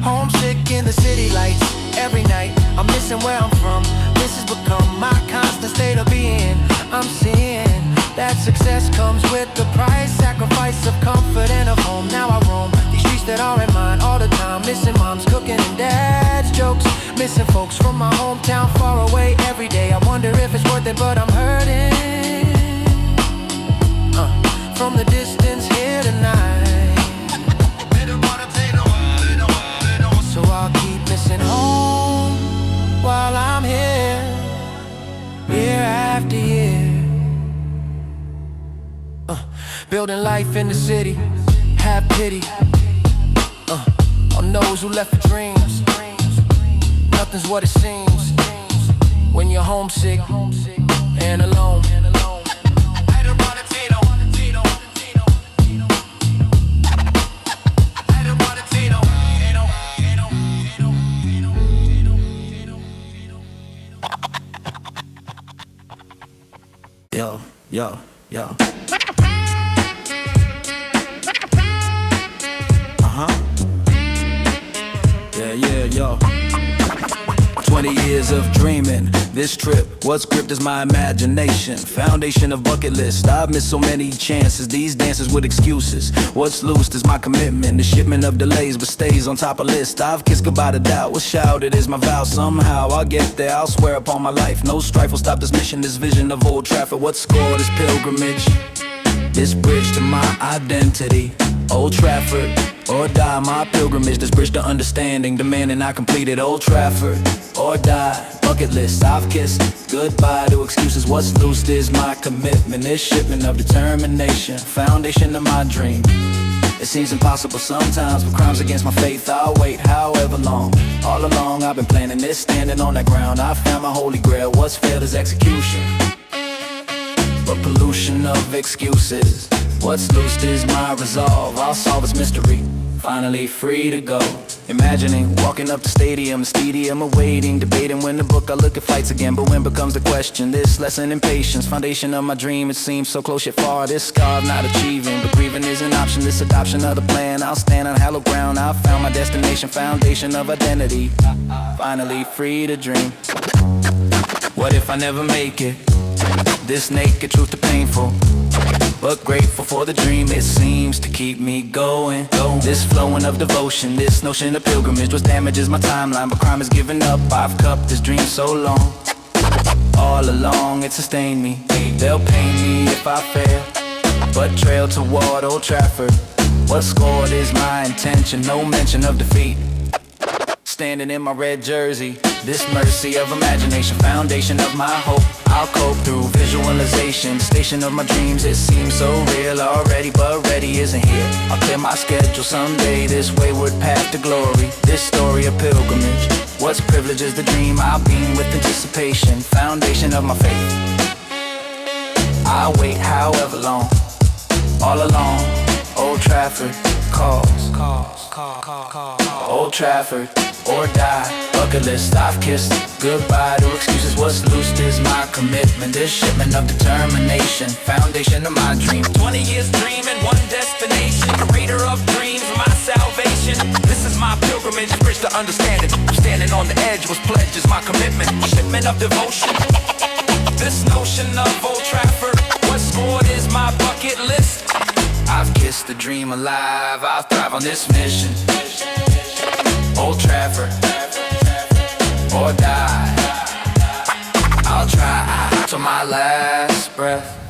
Homesick in the city lights. Every night I'm missing where I'm from. This has become my constant state of being. I'm seeing that success comes with the price, sacrifice of comfort and of home. Now I roam these streets that aren't mine all the time, missing moms cooking and dad's jokes, missing folks from my hometown far away. Every day I wonder if it's worth it, but I'm hurting from the distance here tonight. So I'll keep missing home while I'm here, year after year. Building life in the city, have pity on those who left for dreams. Nothing's what it seems when you're homesick and alone. Yo, yo, yo. Yeah, yo. 20 years of dreaming. This trip, what's gripped is my imagination. Foundation of bucket list. I've missed so many chances. These dances with excuses. What's loose is my commitment. The shipment of delays, but stays on top of list. I've kissed goodbye to doubt. What's shouted is my vow. Somehow I'll get there. I'll swear upon my life. No strife will stop this mission. This vision of Old Trafford. What scored this pilgrimage? This bridge to my identity. Old Trafford, or die, my pilgrimage. This bridge to understanding, demanding I completed Old Trafford, or die. Bucket list, I've kissed goodbye to excuses. What's loose is my commitment. This shipment of determination, foundation of my dream. It seems impossible sometimes, but crimes against my faith, I'll wait however long. All along I've been planning this, standing on that ground. I found my holy grail, what's failed is execution, but pollution of excuses. What's loose is my resolve, I'll solve its mystery. Finally free to go. Imagining walking up the stadium awaiting, debating when the book I look at fights again. But when becomes the question, this lesson in patience, foundation of my dream. It seems so close yet far, this scar of not achieving. But grieving is an option, this adoption of the plan. I'll stand on hallowed ground, I found my destination, foundation of identity. Finally free to dream. What if I never make it? This naked truth to painful, but grateful for the dream. It seems to keep me going. This flowing of devotion, this notion of pilgrimage, what damages my timeline, but crime is giving up. I've cupped this dream so long. All along it sustained me. They'll pain me if I fail, but trail toward Old Trafford. What scored is my intention, no mention of defeat. standing in my red jersey. This mercy of imagination, foundation of my hope. I'll cope through visualization, station of my dreams. It seems so real already, but ready isn't here. I'll clear my schedule someday, this wayward path to glory. This story of pilgrimage, what's privilege is the dream I'll beam with anticipation, foundation of my faith. I'll wait however long, all along. Old Trafford calls. Old Trafford or die. Bucket list I've kissed goodbye to excuses. What's loosed is my commitment. This shipment of determination, foundation of my dream. 20 years dreaming, one destination. Creator of dreams, my salvation. This is my pilgrimage, bridge to understanding. Standing on the edge was pledges, my commitment. Shipment of devotion. This notion of Old Trafford, what's scored is my bucket list. I've kissed the dream alive, I'll thrive on this mission. Old Trafford, or die. I'll try till my last breath.